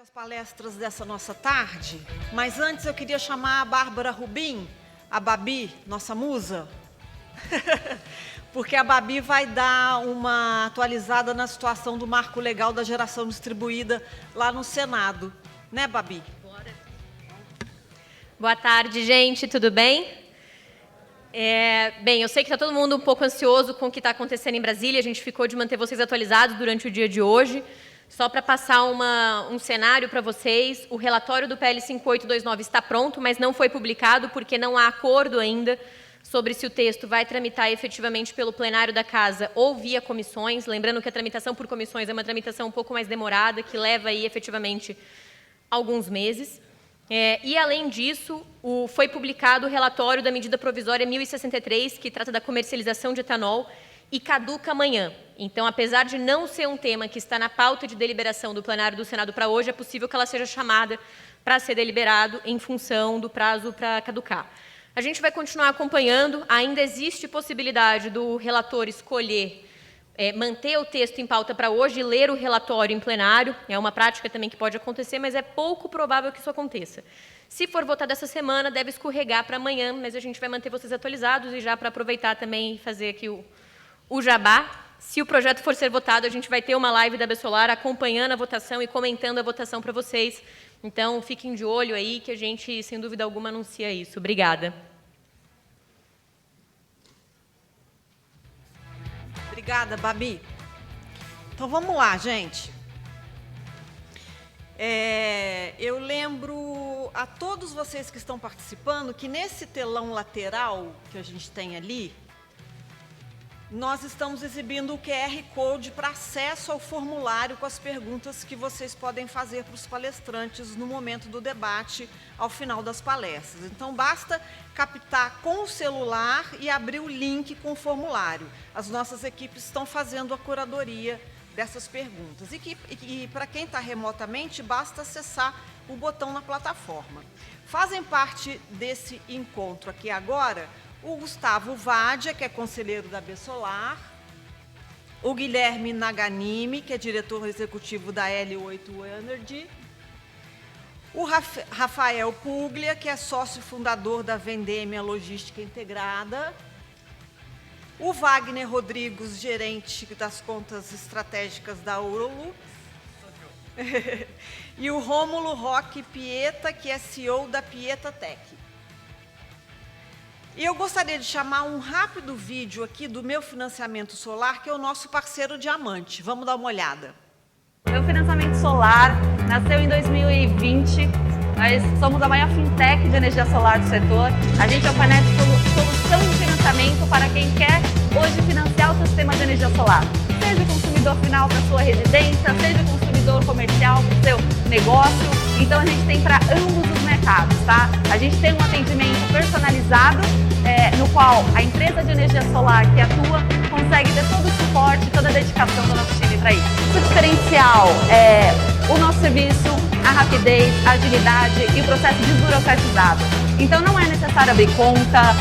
as palestras dessa nossa tarde, mas antes eu queria chamar a Bárbara Rubim, a Babi, nossa musa, porque a Babi vai dar uma atualizada na situação do marco legal da geração distribuída lá no Senado. Né, Babi? Bora. Boa tarde, gente, tudo bem? Bem, eu sei que está todo mundo um pouco ansioso com o que está acontecendo em Brasília, a gente ficou de manter vocês atualizados durante o dia de hoje. Só para passar um cenário para vocês, o relatório do PL 5829 está pronto, mas não foi publicado porque não há acordo ainda sobre se o texto vai tramitar efetivamente pelo plenário da Casa ou via comissões. Lembrando que a tramitação por comissões é uma tramitação um pouco mais demorada, que leva aí efetivamente alguns meses. E, além disso, foi publicado o relatório da medida provisória 1063, que trata da comercialização de etanol, e caduca amanhã. Então, apesar de não ser um tema que está na pauta de deliberação do plenário do Senado para hoje, é possível que ela seja chamada para ser deliberado em função do prazo para caducar. A gente vai continuar acompanhando, ainda existe possibilidade do relator escolher manter o texto em pauta para hoje e ler o relatório em plenário. É uma prática também que pode acontecer, mas é pouco provável que isso aconteça. Se for votado essa semana, deve escorregar para amanhã, mas a gente vai manter vocês atualizados e já para aproveitar também e fazer aqui o jabá. Se o projeto for ser votado, a gente vai ter uma live da Bessolar acompanhando a votação e comentando a votação para vocês. Então, fiquem de olho aí que a gente, sem dúvida alguma, anuncia isso. Obrigada. Obrigada, Babi. Então, vamos lá, gente. Eu lembro a todos vocês que estão participando que nesse telão lateral que a gente tem ali, nós estamos exibindo o QR Code para acesso ao formulário com as perguntas que vocês podem fazer para os palestrantes no momento do debate, ao final das palestras. Então, basta captar com o celular e abrir o link com o formulário. As nossas equipes estão fazendo a curadoria dessas perguntas. E para quem está remotamente, basta acessar o botão na plataforma. Fazem parte desse encontro aqui agora o Gustavo Vadia, que é conselheiro da Bessolar, o Guilherme Naganimi, que é diretor executivo da L8 Energy, o Rafael Puglia, que é sócio fundador da Vendêmia Logística Integrada, o Wagner Rodrigues, gerente das contas estratégicas da Urolux, e o Rômulo Roque Pieta, que é CEO da Pieta Tech. E eu gostaria de chamar um rápido vídeo aqui do Meu Financiamento Solar, que é o nosso parceiro Diamante. Vamos dar uma olhada. Meu Financiamento Solar nasceu em 2020. Nós somos a maior fintech de energia solar do setor. A gente é o painel de solução de financiamento para quem quer hoje financiar o seu sistema de energia solar. Seja o consumidor final para a sua residência, seja o consumidor comercial para o seu negócio. Então, a gente tem para ambos os mercados, tá? A gente tem um atendimento personalizado, no qual a empresa de energia solar que atua consegue ter todo o suporte, toda a dedicação do nosso time para isso. O diferencial é o nosso serviço, a rapidez, a agilidade e o processo desburocratizado. Então, não é necessário abrir conta,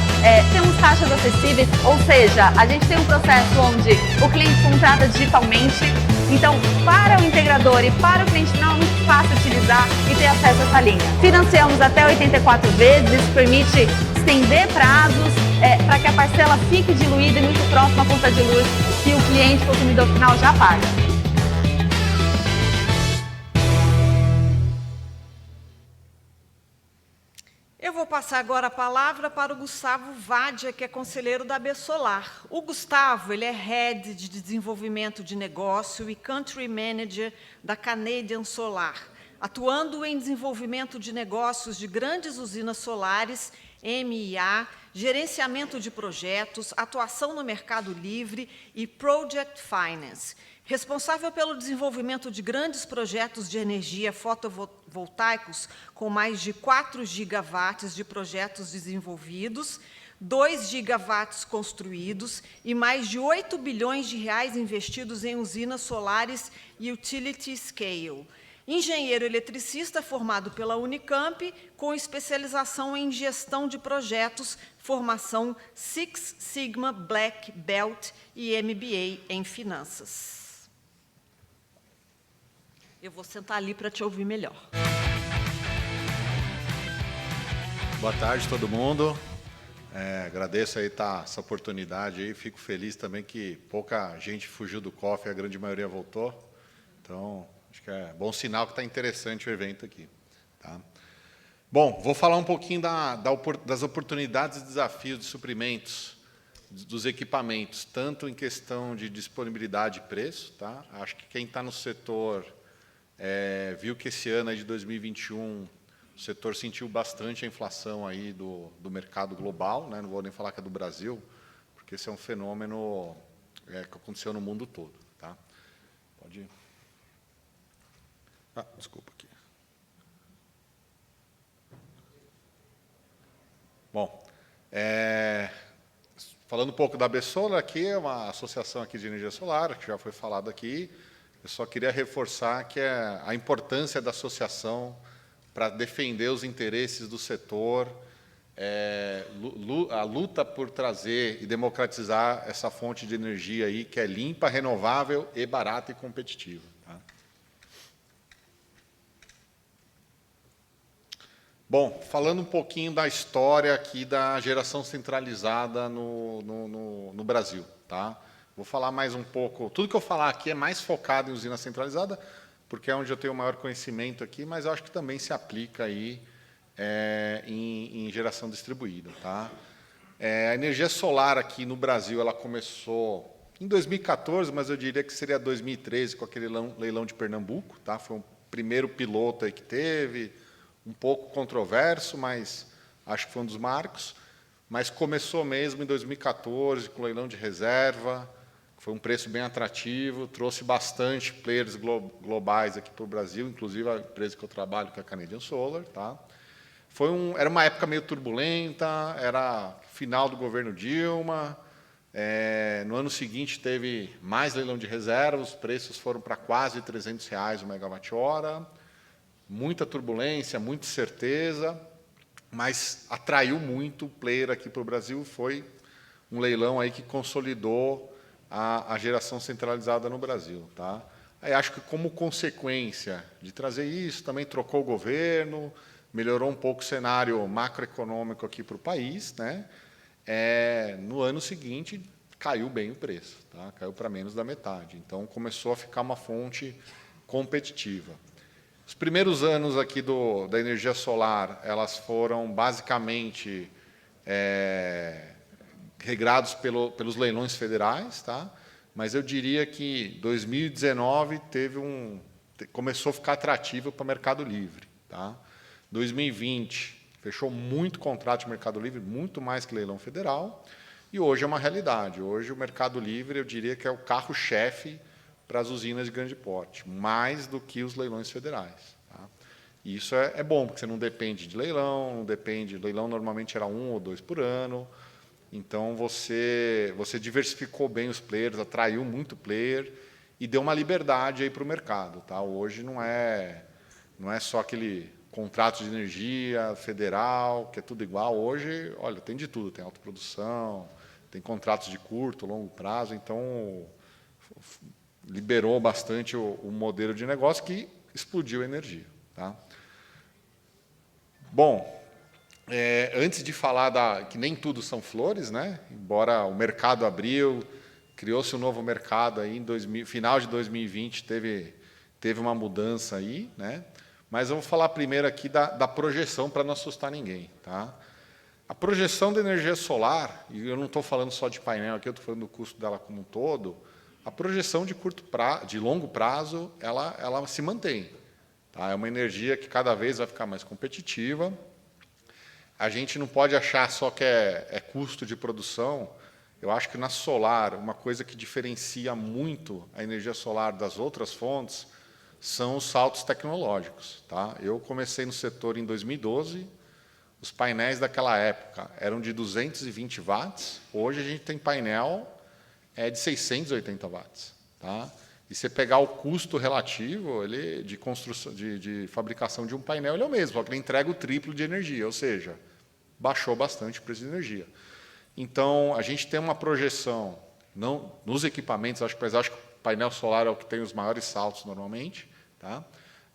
temos taxas acessíveis, ou seja, a gente tem um processo onde o cliente contrata digitalmente. Então, para o integrador e para o cliente final, é muito fácil utilizar e ter acesso a essa linha. Financiamos até 84 vezes, isso permite estender prazos para que a parcela fique diluída e muito próxima à conta de luz que o cliente, consumidor final, já paga. Eu vou passar agora a palavra para o Gustavo Vadia, que é conselheiro da Bessolar. O Gustavo, ele é Head de Desenvolvimento de Negócio e Country Manager da Canadian Solar, atuando em desenvolvimento de negócios de grandes usinas solares, MIA, gerenciamento de projetos, atuação no mercado livre e Project Finance. Responsável pelo desenvolvimento de grandes projetos de energia fotovoltaicos com mais de 4 gigawatts de projetos desenvolvidos, 2 gigawatts construídos e mais de 8 bilhões de reais investidos em usinas solares e utility scale. Engenheiro eletricista formado pela Unicamp, com especialização em gestão de projetos, formação Six Sigma Black Belt e MBA em finanças. Eu vou sentar ali para te ouvir melhor. Boa tarde, todo mundo. Agradeço aí essa oportunidade aí. Fico feliz também que pouca gente fugiu do cofre, a grande maioria voltou. Então, acho que é bom sinal que está interessante o evento aqui. Tá? Bom, vou falar um pouquinho das oportunidades e desafios de suprimentos dos equipamentos, tanto em questão de disponibilidade e preço. Tá? Acho que quem está no setor viu que esse ano aí de 2021 o setor sentiu bastante a inflação aí do mercado global, né? Não vou nem falar que é do Brasil, porque esse é um fenômeno que aconteceu no mundo todo. Tá? Pode ir. Desculpa aqui. Bom, falando um pouco da AB Solar, aqui é uma associação aqui de energia solar, que já foi falado aqui. Eu só queria reforçar que a importância da associação para defender os interesses do setor, a luta por trazer e democratizar essa fonte de energia aí, que é limpa, renovável e barata e competitiva. Tá? Bom, falando um pouquinho da história aqui da geração centralizada no Brasil. Tá? Vou falar mais um pouco, tudo que eu falar aqui é mais focado em usina centralizada, porque é onde eu tenho o maior conhecimento aqui, mas eu acho que também se aplica aí em geração distribuída. Tá? A energia solar aqui no Brasil ela começou em 2014, mas eu diria que seria 2013, com aquele leilão de Pernambuco. Tá? Foi o primeiro piloto aí que teve, um pouco controverso, mas acho que foi um dos marcos. Mas começou mesmo em 2014, com o leilão de reserva. Foi um preço bem atrativo, trouxe bastante players globais aqui para o Brasil, inclusive a empresa que eu trabalho, que é a Canadian Solar. Tá? Era uma época meio turbulenta, era final do governo Dilma. No ano seguinte teve mais leilão de reserva, os preços foram para quase R$300 o megawatt-hora. Muita turbulência, muita incerteza, mas atraiu muito o player aqui para o Brasil. Foi um leilão aí que consolidou a geração centralizada no Brasil. Tá? Aí acho que, como consequência de trazer isso, também trocou o governo, melhorou um pouco o cenário macroeconômico aqui para o país. Né? No ano seguinte, caiu bem o preço, tá? Caiu para menos da metade. Então, começou a ficar uma fonte competitiva. Os primeiros anos aqui da energia solar, elas foram basicamente regrados pelos leilões federais, tá? Mas eu diria que 2019 começou a ficar atrativo para o Mercado Livre. Tá? 2020 fechou muito contrato de Mercado Livre, muito mais que leilão federal, e hoje é uma realidade. Hoje o Mercado Livre, eu diria que é o carro-chefe para as usinas de grande porte, mais do que os leilões federais. Tá? E isso é bom, porque você não depende de leilão, leilão normalmente era 1 ou 2 por ano. Então, você diversificou bem os players, atraiu muito player e deu uma liberdade aí para o mercado. Tá? Hoje não é só aquele contrato de energia federal, que é tudo igual. Hoje, olha, tem de tudo. Tem autoprodução, tem contratos de curto, longo prazo. Então, liberou bastante o modelo de negócio que explodiu a energia. Tá? Bom, antes de falar que nem tudo são flores, né? Embora o mercado abriu, criou-se um novo mercado aí final de 2020 teve uma mudança aí, né? Mas eu vou falar primeiro aqui da projeção para não assustar ninguém, tá? A projeção da energia solar, e eu não estou falando só de painel aqui, eu estou falando do custo dela como um todo. A projeção de longo prazo, ela se mantém, tá? É uma energia que cada vez vai ficar mais competitiva. A gente não pode achar só que é custo de produção. Eu acho que na solar, uma coisa que diferencia muito a energia solar das outras fontes são os saltos tecnológicos. Tá? Eu comecei no setor em 2012, os painéis daquela época eram de 220 watts, hoje a gente tem painel de 680 watts. Tá? E você pegar o custo relativo de construção, de fabricação de um painel, ele é o mesmo, só que ele entrega o triplo de energia, ou seja, baixou bastante o preço de energia. Então, a gente tem uma projeção, não nos equipamentos, mas acho que o painel solar é o que tem os maiores saltos normalmente, tá?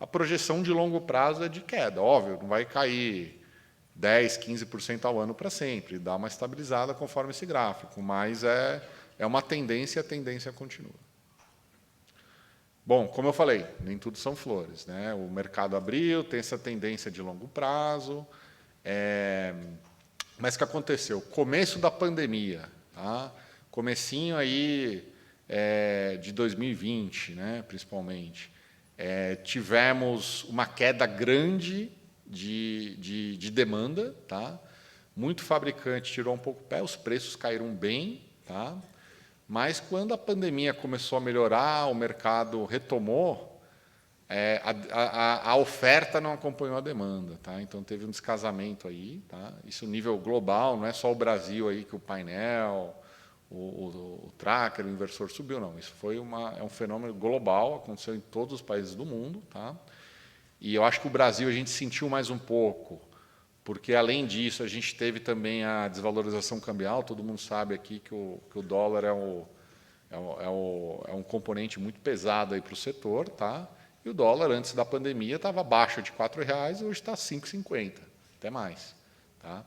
a projeção de longo prazo é de queda. Óbvio, não vai cair 10%, 15% ao ano para sempre, dá uma estabilizada conforme esse gráfico, mas é uma tendência e a tendência continua. Bom, como eu falei, nem tudo são flores, né? O mercado abriu, tem essa tendência de longo prazo, mas o que aconteceu? Começo da pandemia, tá? Comecinho aí de 2020, né, principalmente, tivemos uma queda grande de demanda, tá? Muito fabricante tirou um pouco o pé, os preços caíram bem, tá? Mas quando a pandemia começou a melhorar, o mercado retomou, a oferta não acompanhou a demanda, tá? Então teve um descasamento aí, tá? Isso nível global, não é só o Brasil aí que o painel, o tracker, o inversor subiu, não. Isso foi um fenômeno global, aconteceu em todos os países do mundo, tá? E eu acho que o Brasil a gente sentiu mais um pouco, porque além disso a gente teve também a desvalorização cambial. Todo mundo sabe aqui que o dólar é um componente muito pesado aí para o setor, tá? E o dólar, antes da pandemia, estava abaixo de R$ 4,00, hoje está R$ 5,50, até mais. Tá?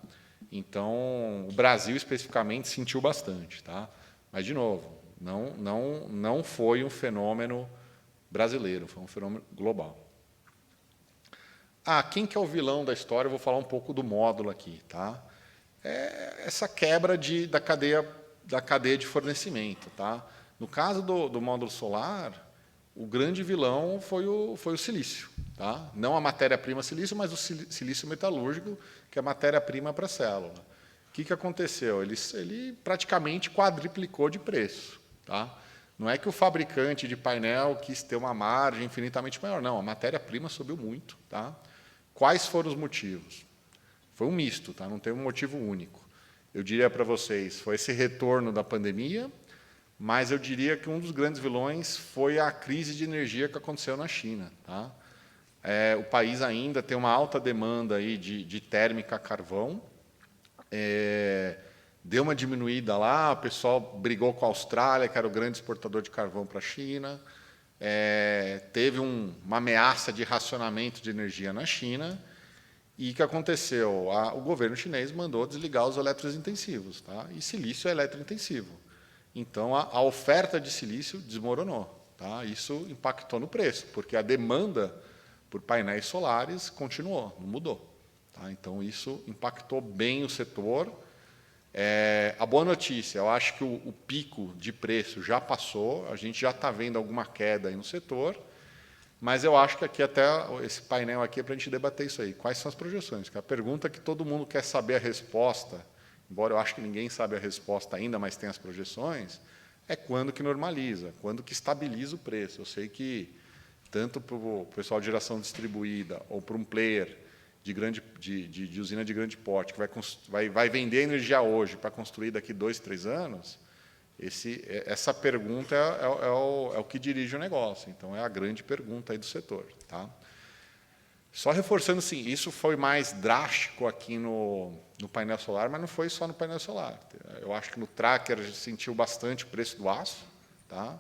Então, o Brasil, especificamente, sentiu bastante. Tá? Mas, de novo, não foi um fenômeno brasileiro, foi um fenômeno global. Quem que é o vilão da história? Eu vou falar um pouco do módulo aqui. Tá? Essa quebra da cadeia de fornecimento. Tá? No caso do módulo solar, o grande vilão foi o silício, tá? Não a matéria-prima silício, mas o silício metalúrgico, que é a matéria-prima para a célula. O que aconteceu? Ele praticamente quadriplicou de preço, tá? Não é que o fabricante de painel quis ter uma margem infinitamente maior, não. A matéria-prima subiu muito, tá? Quais foram os motivos? Foi um misto, tá? Não tem um motivo único. Eu diria para vocês, foi esse retorno da pandemia, mas eu diria que um dos grandes vilões foi a crise de energia que aconteceu na China. Tá? O país ainda tem uma alta demanda aí de térmica a carvão. Deu uma diminuída lá, o pessoal brigou com a Austrália, que era o grande exportador de carvão para a China. Teve uma ameaça de racionamento de energia na China. E o que aconteceu? O governo chinês mandou desligar os eletrointensivos. Tá? E silício é eletrointensivo. Então, a oferta de silício desmoronou. Tá? Isso impactou no preço, porque a demanda por painéis solares continuou, não mudou. Tá? Então, isso impactou bem o setor. A boa notícia, eu acho que o pico de preço já passou, a gente já está vendo alguma queda aí no setor, mas eu acho que aqui até esse painel aqui é para a gente debater isso aí. Quais são as projeções? Que a pergunta que todo mundo quer saber a resposta, embora eu acho que ninguém sabe a resposta ainda, mas tem as projeções, é quando que normaliza, quando que estabiliza o preço. Eu sei que, tanto para o pessoal de geração distribuída ou para um player de usina de grande porte, que vai vender energia hoje para construir daqui 2, 3 anos, essa pergunta é o que dirige o negócio. Então, é a grande pergunta aí do setor. Tá? Só reforçando, sim, isso foi mais drástico aqui no painel solar, mas não foi só no painel solar. Eu acho que no tracker a gente sentiu bastante o preço do aço. Tá?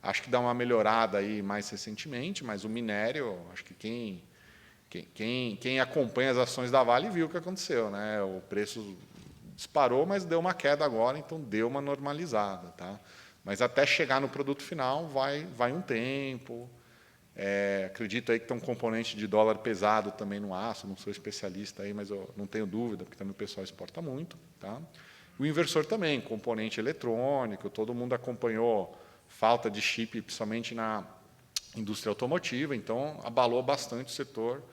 Acho que dá uma melhorada aí mais recentemente, mas o minério, acho que quem acompanha as ações da Vale viu o que aconteceu. Né? O preço disparou, mas deu uma queda agora, então deu uma normalizada. Tá? Mas até chegar no produto final vai um tempo. Acredito aí que tem um componente de dólar pesado também no aço, não sou especialista aí, mas eu não tenho dúvida, porque também o pessoal exporta muito. Tá? O inversor também, componente eletrônico, todo mundo acompanhou falta de chip, principalmente na indústria automotiva, então abalou bastante o setor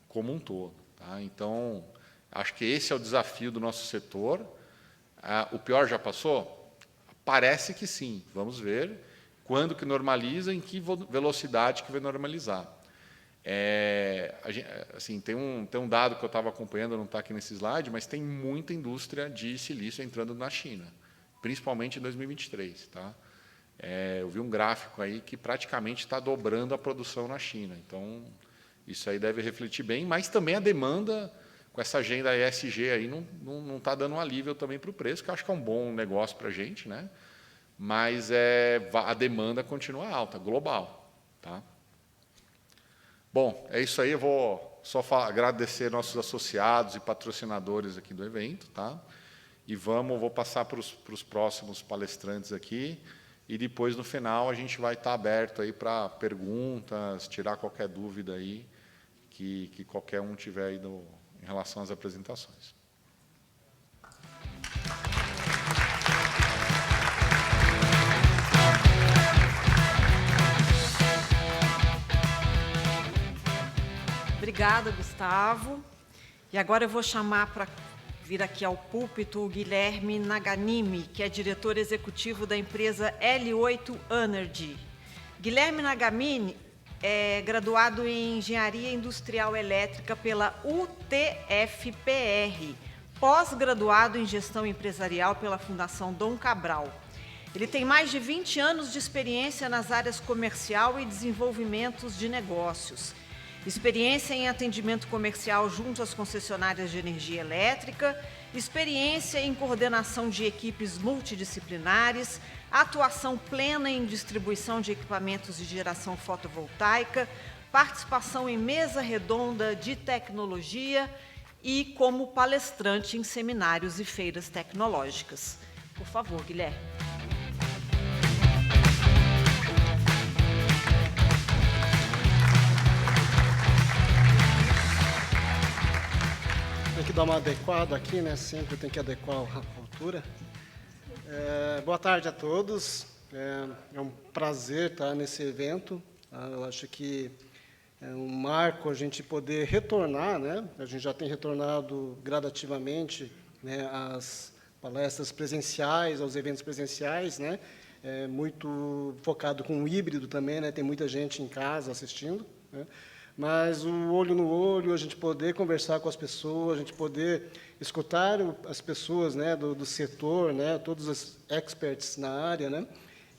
como um todo. Tá? Então, acho que esse é o desafio do nosso setor. O pior já passou? Parece que sim, vamos ver. Quando que normaliza, em que velocidade que vai normalizar. Assim, tem um dado que eu estava acompanhando, não está aqui nesse slide, mas tem muita indústria de silício entrando na China, principalmente em 2023. Tá? Eu vi um gráfico aí que praticamente está dobrando a produção na China. Então, isso aí deve refletir bem, mas também a demanda, com essa agenda ESG aí, não está dando um alívio também para o preço, que eu acho que é um bom negócio para a gente, né? Mas a demanda continua alta, global. Tá? Bom, é isso aí. Eu vou só agradecer nossos associados e patrocinadores aqui do evento, tá? E vou passar para os próximos palestrantes aqui. E depois, no final, a gente vai estar aberto aí para perguntas, tirar qualquer dúvida aí que qualquer um tiver aí em relação às apresentações. Obrigada, Gustavo. E agora eu vou chamar para vir aqui ao púlpito o Guilherme Naganimi, que é diretor executivo da empresa L8 Energy. Guilherme Naganimi é graduado em Engenharia Industrial Elétrica pela UTFPR, pós-graduado em Gestão Empresarial pela Fundação Dom Cabral. Ele tem mais de 20 anos de experiência nas áreas comercial e desenvolvimento de negócios. Experiência em atendimento comercial junto às concessionárias de energia elétrica, experiência em coordenação de equipes multidisciplinares, atuação plena em distribuição de equipamentos de geração fotovoltaica, participação em mesa redonda de tecnologia e como palestrante em seminários e feiras tecnológicas. Por favor, Guilherme. Tem que dar uma adequada aqui, né? Sempre tem que adequar a altura. Boa tarde a todos. É um prazer estar nesse evento. Eu acho que é um marco a gente poder retornar, né? A gente já tem retornado gradativamente, né, às palestras presenciais, aos eventos presenciais, né? Muito focado com o híbrido também, né? Tem muita gente em casa assistindo, né? Mas o olho no olho, a gente poder conversar com as pessoas, a gente poder escutar as pessoas, né, do setor, né, todos os experts na área, né,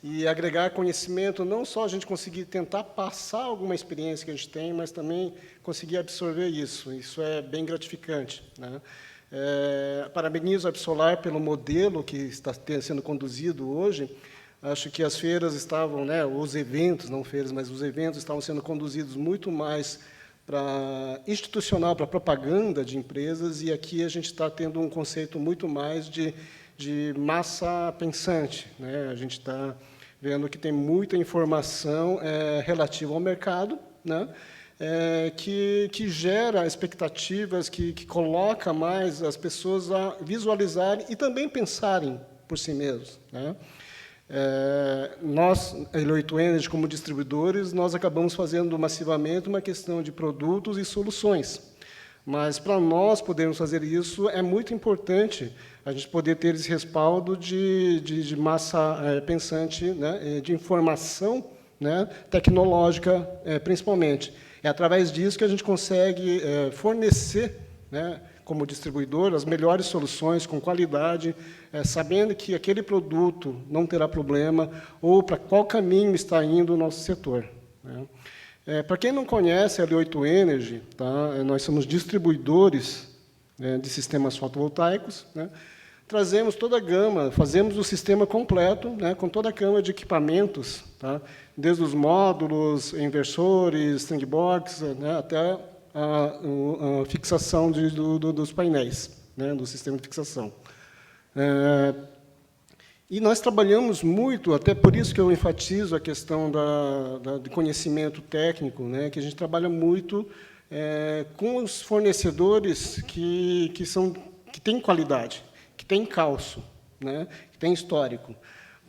e agregar conhecimento, não só a gente conseguir tentar passar alguma experiência que a gente tem, mas também conseguir absorver isso. Isso é bem gratificante, né. Parabenizo a Absolar pelo modelo que está sendo conduzido hoje. Acho que as feiras estavam, né, os eventos, não feiras, mas os eventos estavam sendo conduzidos muito mais para institucional, para propaganda de empresas, e aqui a gente está tendo um conceito muito mais de massa pensante, né? A gente está vendo que tem muita informação relativa ao mercado, né, que gera expectativas, que coloca mais as pessoas a visualizarem e também pensarem por si mesmos, né? Nós, L8 Energy, como distribuidores, nós acabamos fazendo massivamente uma questão de produtos e soluções. Mas, para nós podermos fazer isso, é muito importante a gente poder ter esse respaldo de massa pensante, né, de informação, né, tecnológica, principalmente. É através disso que a gente consegue fornecer, né, como distribuidor, as melhores soluções, com qualidade, sabendo que aquele produto não terá problema, ou para qual caminho está indo o nosso setor, né. Para quem não conhece a L8 Energy, tá, nós somos distribuidores, né, de sistemas fotovoltaicos, né. Trazemos toda a gama, fazemos o sistema completo, né, com toda a gama de equipamentos, tá, desde os módulos, inversores, string box, né, até a fixação dos painéis, né, do sistema de fixação. E nós trabalhamos muito, até por isso que eu enfatizo a questão do conhecimento técnico, né, que a gente trabalha muito com os fornecedores que têm qualidade, que têm calço, né, que têm histórico.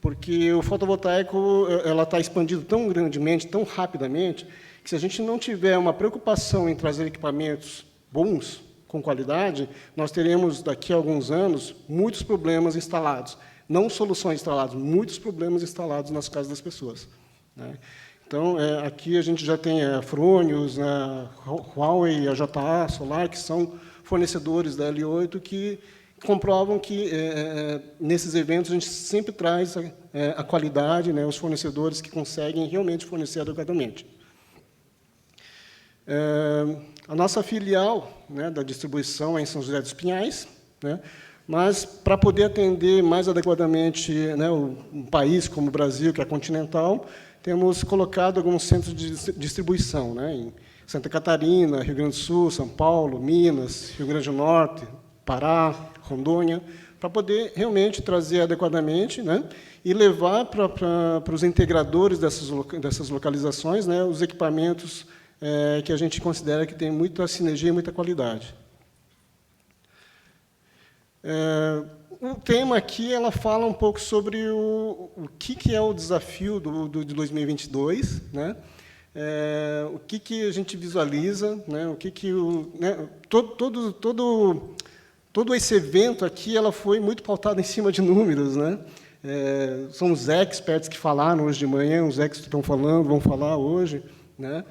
Porque o fotovoltaico está expandindo tão grandemente, tão rapidamente, que se a gente não tiver uma preocupação em trazer equipamentos bons, com qualidade, nós teremos, daqui a alguns anos, muitos problemas instalados. Não soluções instaladas, muitos problemas instalados nas casas das pessoas, né. Então, aqui a gente já tem a Fronius, a Huawei, a JA Solar, que são fornecedores da L8, que comprovam que, nesses eventos, a gente sempre traz a qualidade, né, os fornecedores que conseguem realmente fornecer adequadamente. A nossa filial, né, da distribuição é em São José dos Pinhais, né, mas, para poder atender mais adequadamente, né, um país como o Brasil, que é continental, temos colocado alguns centros de distribuição, né, Santa Catarina, Rio Grande do Sul, São Paulo, Minas, Rio Grande do Norte, Pará, Rondônia, para poder realmente trazer adequadamente, né, e levar para os integradores dessas localizações, né, os equipamentos que a gente considera que tem muita sinergia e muita qualidade. O tema aqui ela fala um pouco sobre o que é o desafio de 2022, né? O que a gente visualiza, né? O que né? Todo esse evento aqui ela foi muito pautado em cima de números, né? São os experts que falaram hoje de manhã, os experts que estão falando, vão falar hoje, né?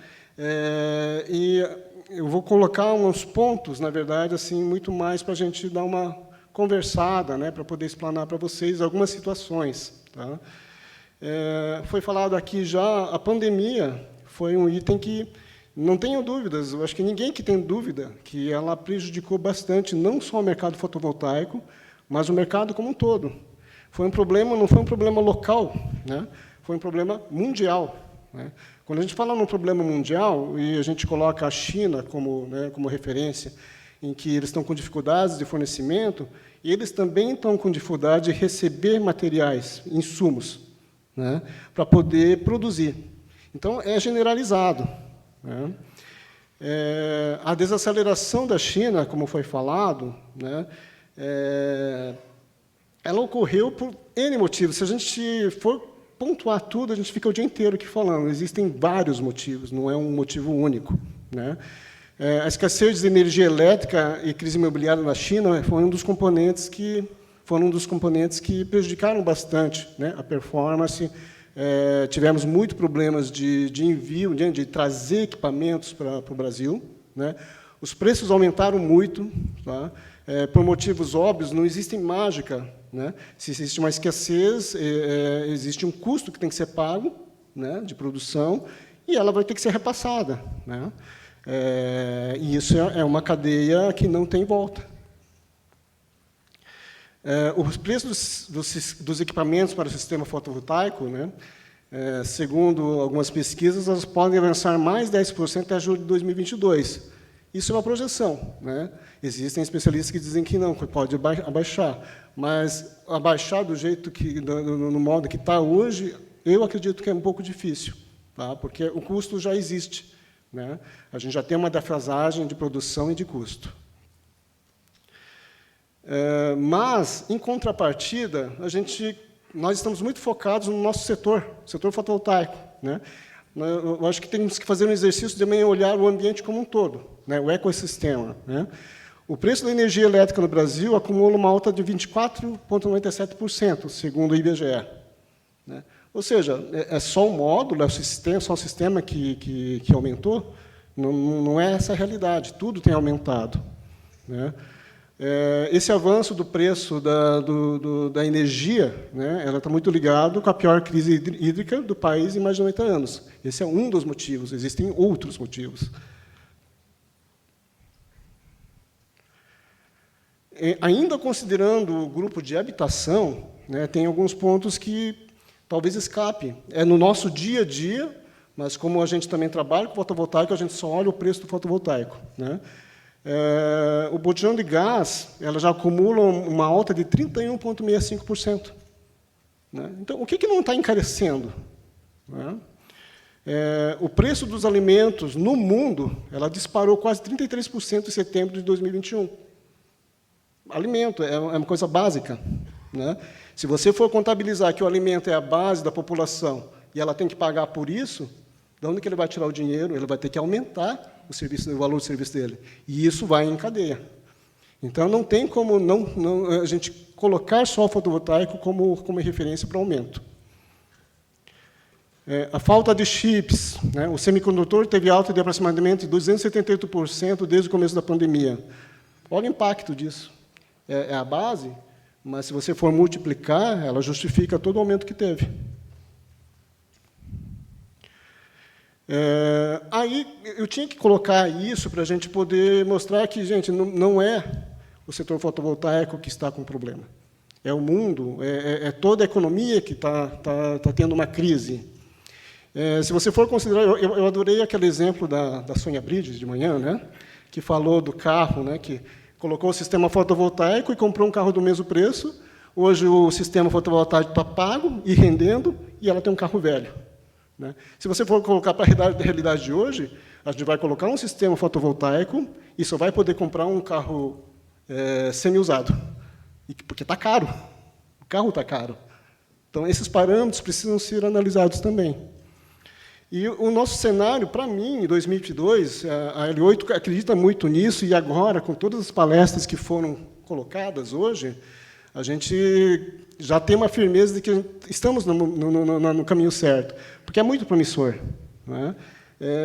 E eu vou colocar uns pontos, na verdade, assim, muito mais para a gente dar uma conversada, né, para poder explanar para vocês algumas situações. Tá? Foi falado aqui já, a pandemia foi um item que, não tenho dúvidas, eu acho que ninguém que tem dúvida, que ela prejudicou bastante, não só o mercado fotovoltaico, mas o mercado como um todo. Foi um problema, não foi um problema local, né? Foi um problema mundial. Né? Quando a gente fala num problema mundial, e a gente coloca a China como, né, como referência, em que eles estão com dificuldades de fornecimento, e eles também estão com dificuldade de receber materiais, insumos, né, para poder produzir. Então, é generalizado. Né? A desaceleração da China, como foi falado, né, ela ocorreu por N motivos. Se a gente for pontuar tudo, a gente fica o dia inteiro aqui falando. Existem vários motivos, não é um motivo único. Né? A escassez de energia elétrica e crise imobiliária na China foi um dos componentes que prejudicaram bastante, né, a performance. Tivemos muitos problemas de envio, de trazer equipamentos para o Brasil. Né? Os preços aumentaram muito, tá? Por motivos óbvios, não existe mágica. Né? Se existe uma escassez, existe um custo que tem que ser pago, né, de produção, e ela vai ter que ser repassada. Né? E isso é uma cadeia que não tem volta. Os preços dos equipamentos para o sistema fotovoltaico, né, segundo algumas pesquisas, elas podem avançar mais 10% até julho de 2022. Isso é uma projeção. Né? Existem especialistas que dizem que não, que pode abaixar. Mas abaixar do jeito que, no modo que está hoje, eu acredito que é um pouco difícil, tá? Porque o custo já existe. Né? A gente já tem uma defasagem de produção e de custo. Mas, em contrapartida, nós estamos muito focados no nosso setor fotovoltaico. Né? Eu acho que temos que fazer um exercício de também olhar o ambiente como um todo, né? O ecossistema. Né? O preço da energia elétrica no Brasil acumula uma alta de 24,97%, segundo o IBGE. Né? Ou seja, é só o módulo, é só o sistema que aumentou? Não é essa a realidade, tudo tem aumentado. Né? Esse avanço do preço da energia, né, ela está muito ligado com a pior crise hídrica do país em mais de 90 anos. Esse é um dos motivos, existem outros motivos. Ainda considerando o grupo de habitação, né, tem alguns pontos que talvez escape. É no nosso dia a dia, mas como a gente também trabalha com fotovoltaico, a gente só olha o preço do fotovoltaico. Né? O botijão de gás ela já acumula uma alta de 31,65%. Né? Então, o que não está encarecendo? Né? O preço dos alimentos no mundo ela disparou quase 33% em setembro de 2021. Alimento é uma coisa básica. Né? Se você for contabilizar que o alimento é a base da população e ela tem que pagar por isso, de onde que ele vai tirar o dinheiro? Ele vai ter que aumentar o valor do serviço dele. E isso vai em cadeia. Então, não tem como a gente colocar só o fotovoltaico como referência para aumento. A falta de chips. Né? O semicondutor teve alta de aproximadamente 278% desde o começo da pandemia. Olha o impacto disso. É a base, mas se você for multiplicar, ela justifica todo o aumento que teve. Aí eu tinha que colocar isso para a gente poder mostrar que, gente, não é o setor fotovoltaico que está com problema. É o mundo, é toda a economia que está tendo uma crise. Se você for considerar, eu adorei aquele exemplo da Sônia Brides de manhã, né, que falou do carro, né, que colocou o sistema fotovoltaico e comprou um carro do mesmo preço. Hoje o sistema fotovoltaico está pago e rendendo, e ela tem um carro velho, né? Se você for colocar para a realidade de hoje, a gente vai colocar um sistema fotovoltaico e só vai poder comprar um carro semi-usado, porque está caro. O carro está caro. Então, esses parâmetros precisam ser analisados também. E o nosso cenário, para mim, em 2022, a L8 acredita muito nisso, e agora, com todas as palestras que foram colocadas hoje, a gente já tem uma firmeza de que estamos no caminho certo, porque é muito promissor, né?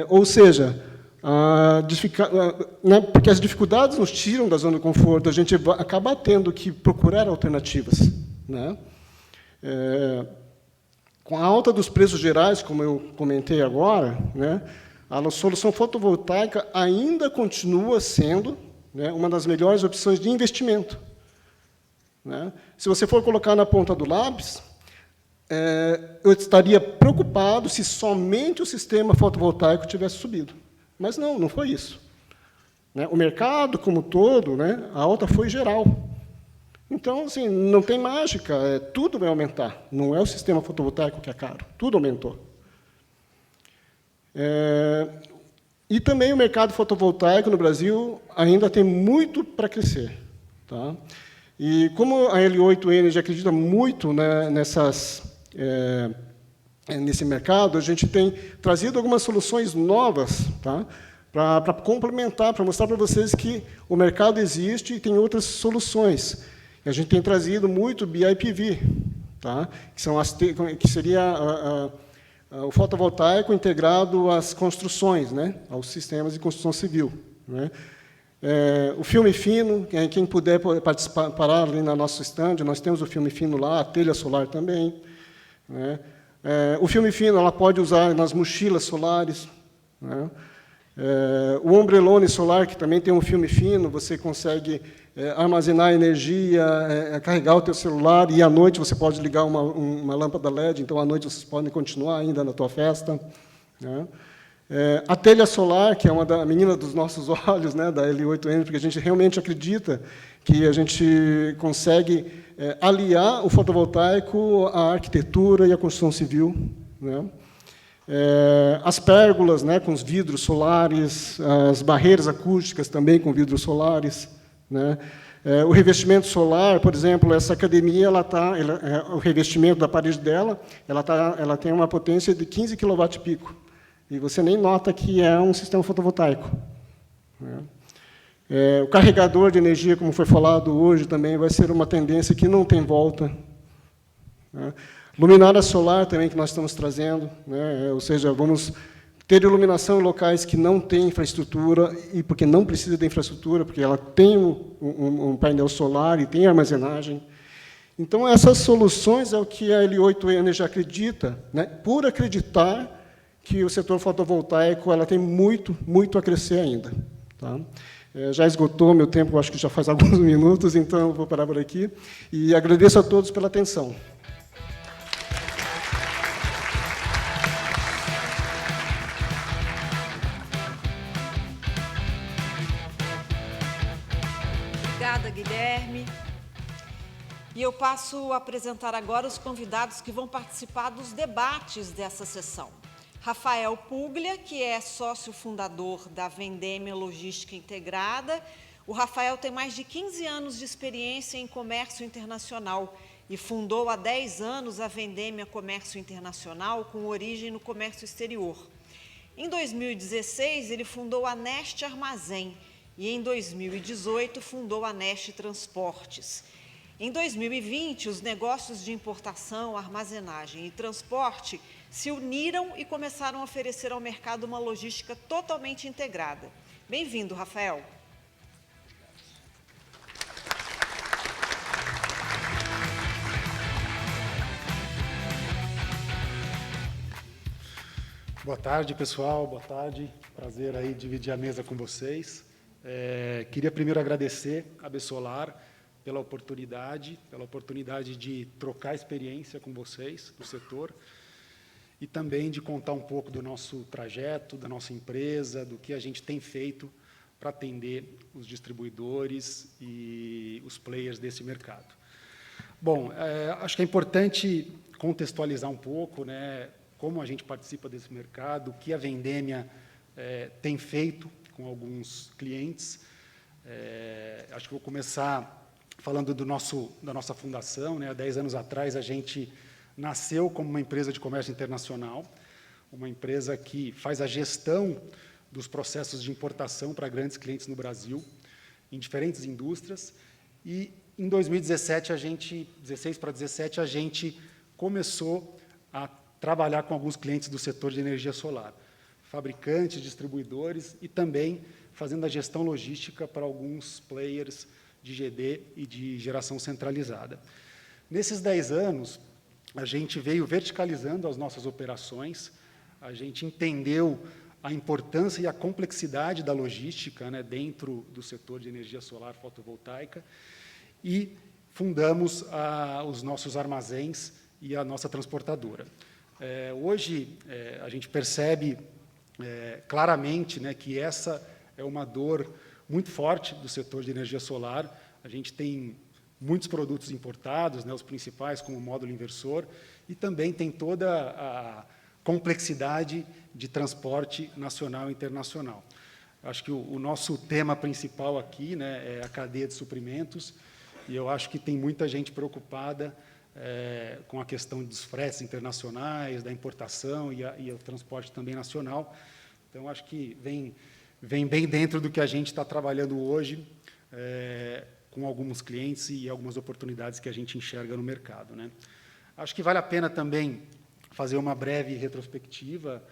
Ou seja, porque as dificuldades nos tiram da zona de conforto, a gente acaba tendo que procurar alternativas, né? Com a alta dos preços gerais, como eu comentei agora, né, a solução fotovoltaica ainda continua sendo, né, uma das melhores opções de investimento, né? Se você for colocar na ponta do lápis, eu estaria preocupado se somente o sistema fotovoltaico tivesse subido. Mas não foi isso, né? O mercado como um todo, né, a alta foi geral. Então, assim, não tem mágica, tudo vai aumentar. Não é o sistema fotovoltaico que é caro, tudo aumentou. E também o mercado fotovoltaico no Brasil ainda tem muito para crescer, tá? E como a L8 Energy acredita muito, né, nesse mercado, a gente tem trazido algumas soluções novas, tá, para complementar, para mostrar para vocês que o mercado existe e tem outras soluções. A gente tem trazido muito BIPV, tá? Que seria o fotovoltaico integrado às construções, né? Aos sistemas de construção civil, né? O filme fino, quem puder participar, parar ali na nosso stand, nós temos o filme fino lá, a telha solar também, né? O filme fino ela pode usar nas mochilas solares, né? O ombrelone solar, que também tem um filme fino, você consegue armazenar energia, carregar o teu celular, e à noite você pode ligar uma lâmpada LED, então à noite vocês podem continuar ainda na tua festa, né? A telha solar, que é uma da menina dos nossos olhos, né, da L8N, porque a gente realmente acredita que a gente consegue aliar o fotovoltaico à arquitetura e à construção civil, né? As pérgolas, né, com os vidros solares, as barreiras acústicas também com vidros solares, né? O revestimento solar, por exemplo, essa academia, o revestimento da parede dela, ela tem uma potência de 15 kW/peak, e você nem nota que é um sistema fotovoltaico, né? O carregador de energia, como foi falado hoje, também vai ser uma tendência que não tem volta, né? Luminária solar também que nós estamos trazendo, né? Ou seja, vamos ter iluminação em locais que não têm infraestrutura, e porque não precisa de infraestrutura, porque ela tem um painel solar e tem armazenagem. Então, essas soluções é o que a L8 Energy acredita, né? Por acreditar que o setor fotovoltaico ela tem muito a crescer ainda, tá? Já esgotou meu tempo, acho que já faz alguns minutos, então eu vou parar por aqui. E agradeço a todos pela atenção. Obrigada, Guilherme. E eu passo a apresentar agora os convidados que vão participar dos debates dessa sessão. Rafael Puglia, que é sócio fundador da Vendêmia Logística Integrada. O Rafael tem mais de 15 anos de experiência em comércio internacional e fundou há 10 anos a Vendêmia Comércio Internacional, com origem no comércio exterior. Em 2016, ele fundou a Neste Armazém e, em 2018, fundou a Neste Transportes. Em 2020, os negócios de importação, armazenagem e transporte se uniram e começaram a oferecer ao mercado uma logística totalmente integrada. Bem-vindo, Rafael. Boa tarde, pessoal. Boa tarde. Prazer aí dividir a mesa com vocês. Queria primeiro agradecer a Besolar pela oportunidade de trocar experiência com vocês do setor. e também de contar um pouco do nosso trajeto, da nossa empresa, do que a gente tem feito para atender os distribuidores e os players desse mercado. Bom, acho que é importante contextualizar um pouco, né, como a gente participa desse mercado, o que a Vendemia tem feito com alguns clientes. Acho que vou começar falando da nossa fundação, né? Há 10 anos atrás, a gente nasceu como uma empresa de comércio internacional, uma empresa que faz a gestão dos processos de importação para grandes clientes no Brasil, em diferentes indústrias. E, em 2017, 16 para 17, a gente começou a trabalhar com alguns clientes do setor de energia solar, fabricantes, distribuidores e também fazendo a gestão logística para alguns players de GD e de geração centralizada. Nesses 10 anos, a gente veio verticalizando as nossas operações, a gente entendeu a importância e a complexidade da logística, né, dentro do setor de energia solar fotovoltaica e fundamos os nossos armazéns e a nossa transportadora. Hoje, a gente percebe claramente, né, que essa é uma dor muito forte do setor de energia solar. A gente tem muitos produtos importados, né, os principais, como o módulo inversor, e também tem toda a complexidade de transporte nacional e internacional. Acho que o nosso tema principal aqui, né, é a cadeia de suprimentos, e eu acho que tem muita gente preocupada com a questão dos fretes internacionais, da importação e o transporte também nacional. Então, acho que vem bem dentro do que a gente está trabalhando hoje, com alguns clientes e algumas oportunidades que a gente enxerga no mercado, né? Acho que vale a pena também fazer uma breve retrospectiva.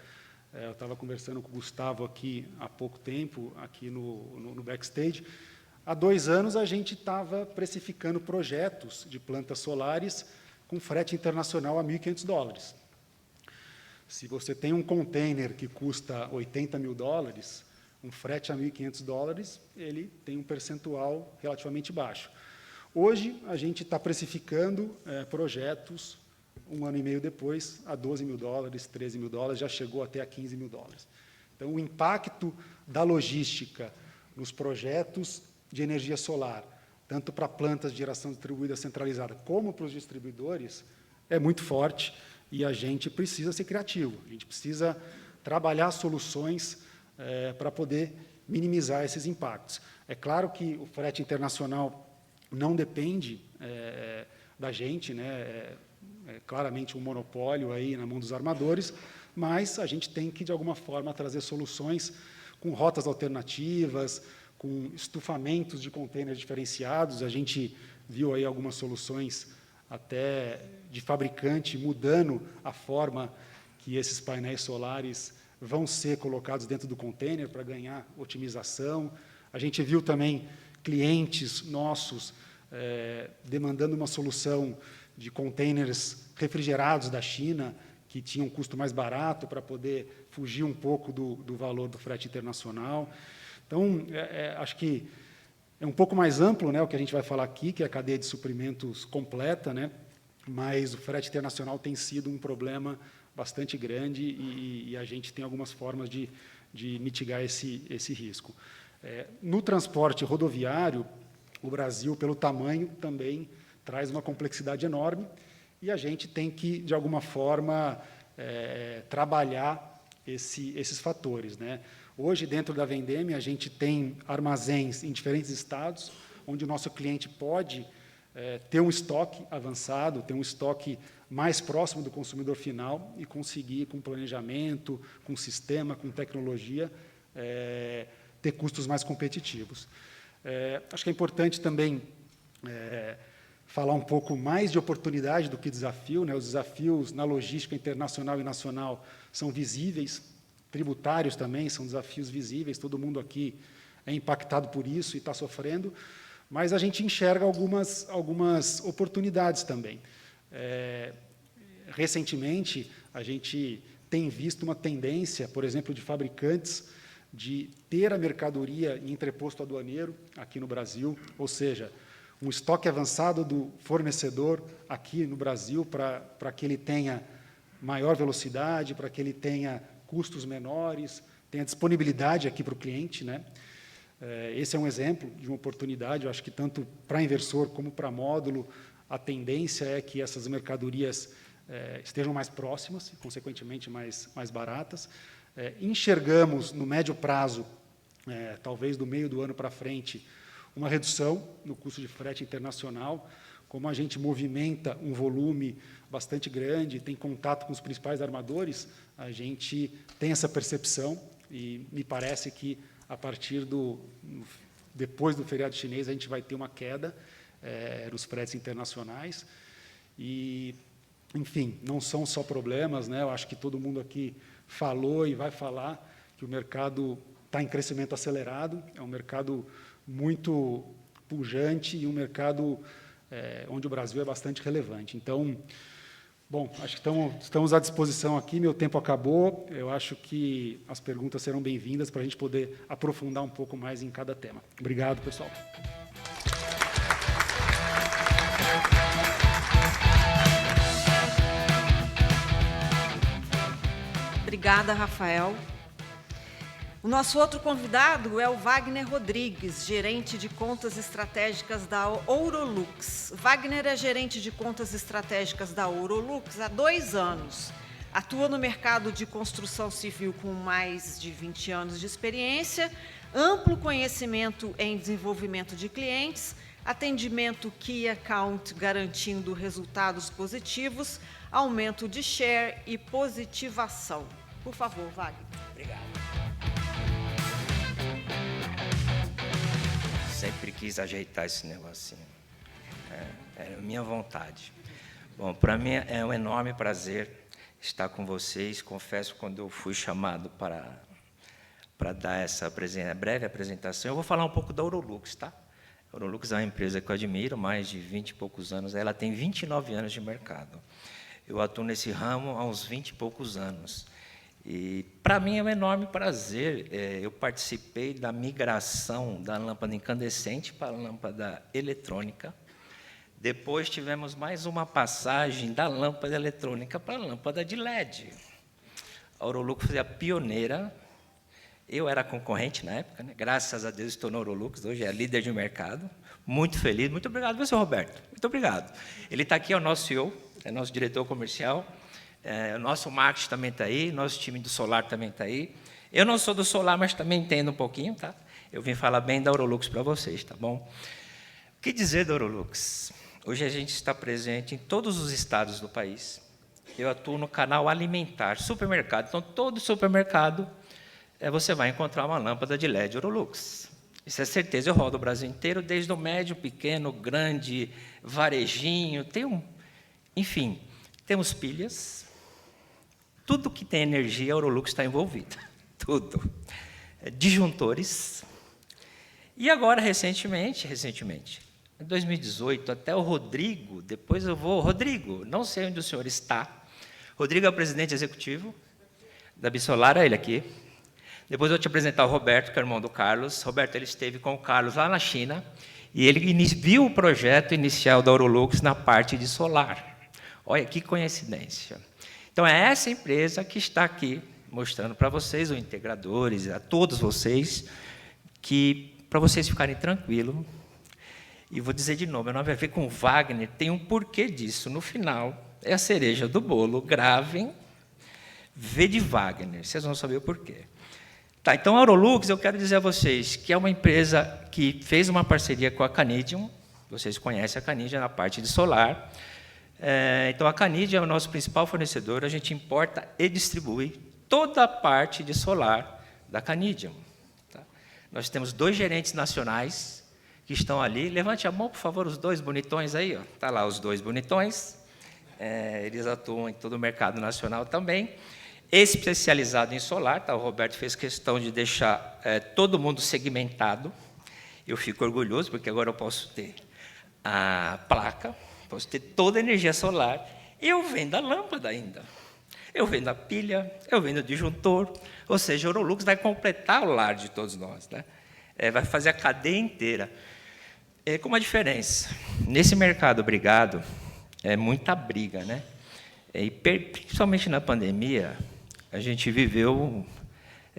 Eu estava conversando com o Gustavo aqui há pouco tempo, aqui no backstage. Há 2 anos, a gente estava precificando projetos de plantas solares com frete internacional a $1.500. Se você tem um container que custa $80 mil, um frete a $1.500, ele tem um percentual relativamente baixo. Hoje, a gente está precificando projetos, 1 ano e meio depois, a $12 mil, $13 mil, já chegou até a $15 mil. Então, o impacto da logística nos projetos de energia solar, tanto para plantas de geração distribuída centralizada, como para os distribuidores, é muito forte, e a gente precisa ser criativo, a gente precisa trabalhar soluções para poder minimizar esses impactos. É claro que o frete internacional não depende da gente, né? É claramente um monopólio aí na mão dos armadores, mas a gente tem que, de alguma forma, trazer soluções com rotas alternativas, com estufamentos de contêineres diferenciados. A gente viu aí algumas soluções até de fabricante mudando a forma que esses painéis solares vão ser colocados dentro do container para ganhar otimização. A gente viu também clientes nossos demandando uma solução de containers refrigerados da China, que tinham um custo mais barato para poder fugir um pouco do valor do frete internacional. Então, acho que é um pouco mais amplo, né, o que a gente vai falar aqui, que é a cadeia de suprimentos completa, né, mas o frete internacional tem sido um problema bastante grande e a gente tem algumas formas de mitigar esse risco. No transporte rodoviário, o Brasil, pelo tamanho, também traz uma complexidade enorme e a gente tem que, de alguma forma, trabalhar esses fatores, né? Hoje, dentro da Vendemia, a gente tem armazéns em diferentes estados, onde o nosso cliente pode ter um estoque avançado, ter um estoque mais próximo do consumidor final e conseguir, com planejamento, com sistema, com tecnologia, ter custos mais competitivos. Acho que é importante também falar um pouco mais de oportunidade do que desafio, né? Os desafios na logística internacional e nacional são visíveis, tributários também são desafios visíveis, todo mundo aqui é impactado por isso e está sofrendo, mas a gente enxerga algumas oportunidades também. Recentemente, a gente tem visto uma tendência, por exemplo, de fabricantes de ter a mercadoria em entreposto aduaneiro aqui no Brasil, ou seja, um estoque avançado do fornecedor aqui no Brasil para que ele tenha maior velocidade, para que ele tenha custos menores, tenha disponibilidade aqui para o cliente, né? Esse é um exemplo de uma oportunidade. Eu acho que tanto para inversor como para módulo, a tendência é que essas mercadorias estejam mais próximas e, consequentemente, mais baratas. Enxergamos, no médio prazo, talvez do meio do ano para frente, uma redução no custo de frete internacional. Como a gente movimenta um volume bastante grande, tem contato com os principais armadores, a gente tem essa percepção e me parece que, depois do feriado chinês, a gente vai ter uma queda nos fretes internacionais. E, enfim, não são só problemas, né? Eu acho que todo mundo aqui falou e vai falar que o mercado está em crescimento acelerado, é um mercado muito pujante e um mercado onde o Brasil é bastante relevante. Então, bom, acho que estamos à disposição aqui, meu tempo acabou, eu acho que as perguntas serão bem-vindas para a gente poder aprofundar um pouco mais em cada tema. Obrigado, pessoal. Obrigada, Rafael. O nosso outro convidado é o Wagner Rodrigues, gerente de contas estratégicas da Ourolux. Wagner é gerente de contas estratégicas da Ourolux há 2 anos. Atua no mercado de construção civil com mais de 20 anos de experiência, amplo conhecimento em desenvolvimento de clientes, atendimento Key Account garantindo resultados positivos, aumento de share e positivação. Por favor, Wagner. Obrigado. Sempre quis ajeitar esse negocinho. É minha vontade. Bom, para mim é um enorme prazer estar com vocês. Confesso, quando eu fui chamado para dar essa breve apresentação, eu vou falar um pouco da Ourolux, tá? A Ourolux é uma empresa que eu admiro, mais de 20 e poucos anos. Ela tem 29 anos de mercado. Eu atuo nesse ramo há uns 20 e poucos anos. E, para mim, é um enorme prazer. Eu participei da migração da lâmpada incandescente para a lâmpada eletrônica. Depois, tivemos mais uma passagem da lâmpada eletrônica para a lâmpada de LED. A Ourolux foi a pioneira. Eu era concorrente na época, né? Graças a Deus estou na Ourolux, hoje é líder de mercado. Muito feliz. Muito obrigado, viu, seu Roberto? Muito obrigado. Ele está aqui, é o nosso CEO, é nosso diretor comercial. O nosso marketing também está aí, nosso time do solar também está aí. Eu não sou do solar, mas também entendo um pouquinho, tá? Eu vim falar bem da Ourolux para vocês, tá bom? O que dizer da Ourolux? Hoje a gente está presente em todos os estados do país. Eu atuo no canal alimentar, supermercado. Então, todo supermercado você vai encontrar uma lâmpada de LED Ourolux. Isso é certeza. Eu rodo o Brasil inteiro, desde o médio, pequeno, grande, varejinho. Enfim, temos pilhas. Tudo que tem energia, a Ourolux está envolvida. Tudo. Disjuntores. E agora, recentemente, em 2018, até o Rodrigo, depois eu vou... Rodrigo, não sei onde o senhor está. Rodrigo é o presidente executivo da Bisolar, ele aqui. Depois eu vou te apresentar o Roberto, que é o irmão do Carlos. Roberto, ele esteve com o Carlos lá na China, e ele viu o projeto inicial da Ourolux na parte de solar. Olha, que coincidência. Então, é essa empresa que está aqui mostrando para vocês, os integradores, a todos vocês, que, para vocês ficarem tranquilos, e vou dizer de novo, meu nome é a ver com o Wagner, tem um porquê disso. No final, é a cereja do bolo. Gravem, V de Wagner, vocês vão saber o porquê. Tá, então, a Ourolux, eu quero dizer a vocês que é uma empresa que fez uma parceria com a Canidium, vocês conhecem a Canidium na parte de solar. Então, a Canidium é o nosso principal fornecedor, a gente importa e distribui toda a parte de solar da Canidium. Tá? Nós temos 2 gerentes nacionais que estão ali. Levante a mão, por favor, os 2 bonitões aí. Está lá os 2 bonitões. Eles atuam em todo o mercado nacional também. Especializado em solar, tá? O Roberto fez questão de deixar todo mundo segmentado. Eu fico orgulhoso, porque agora eu posso ter a placa, posso ter toda a energia solar, e eu vendo a lâmpada ainda. Eu vendo a pilha, eu vendo o disjuntor, ou seja, a Ourolux vai completar o lar de todos nós, né? Vai fazer a cadeia inteira. Com uma diferença. Nesse mercado brigado, é muita briga, né? E principalmente na pandemia, a gente viveu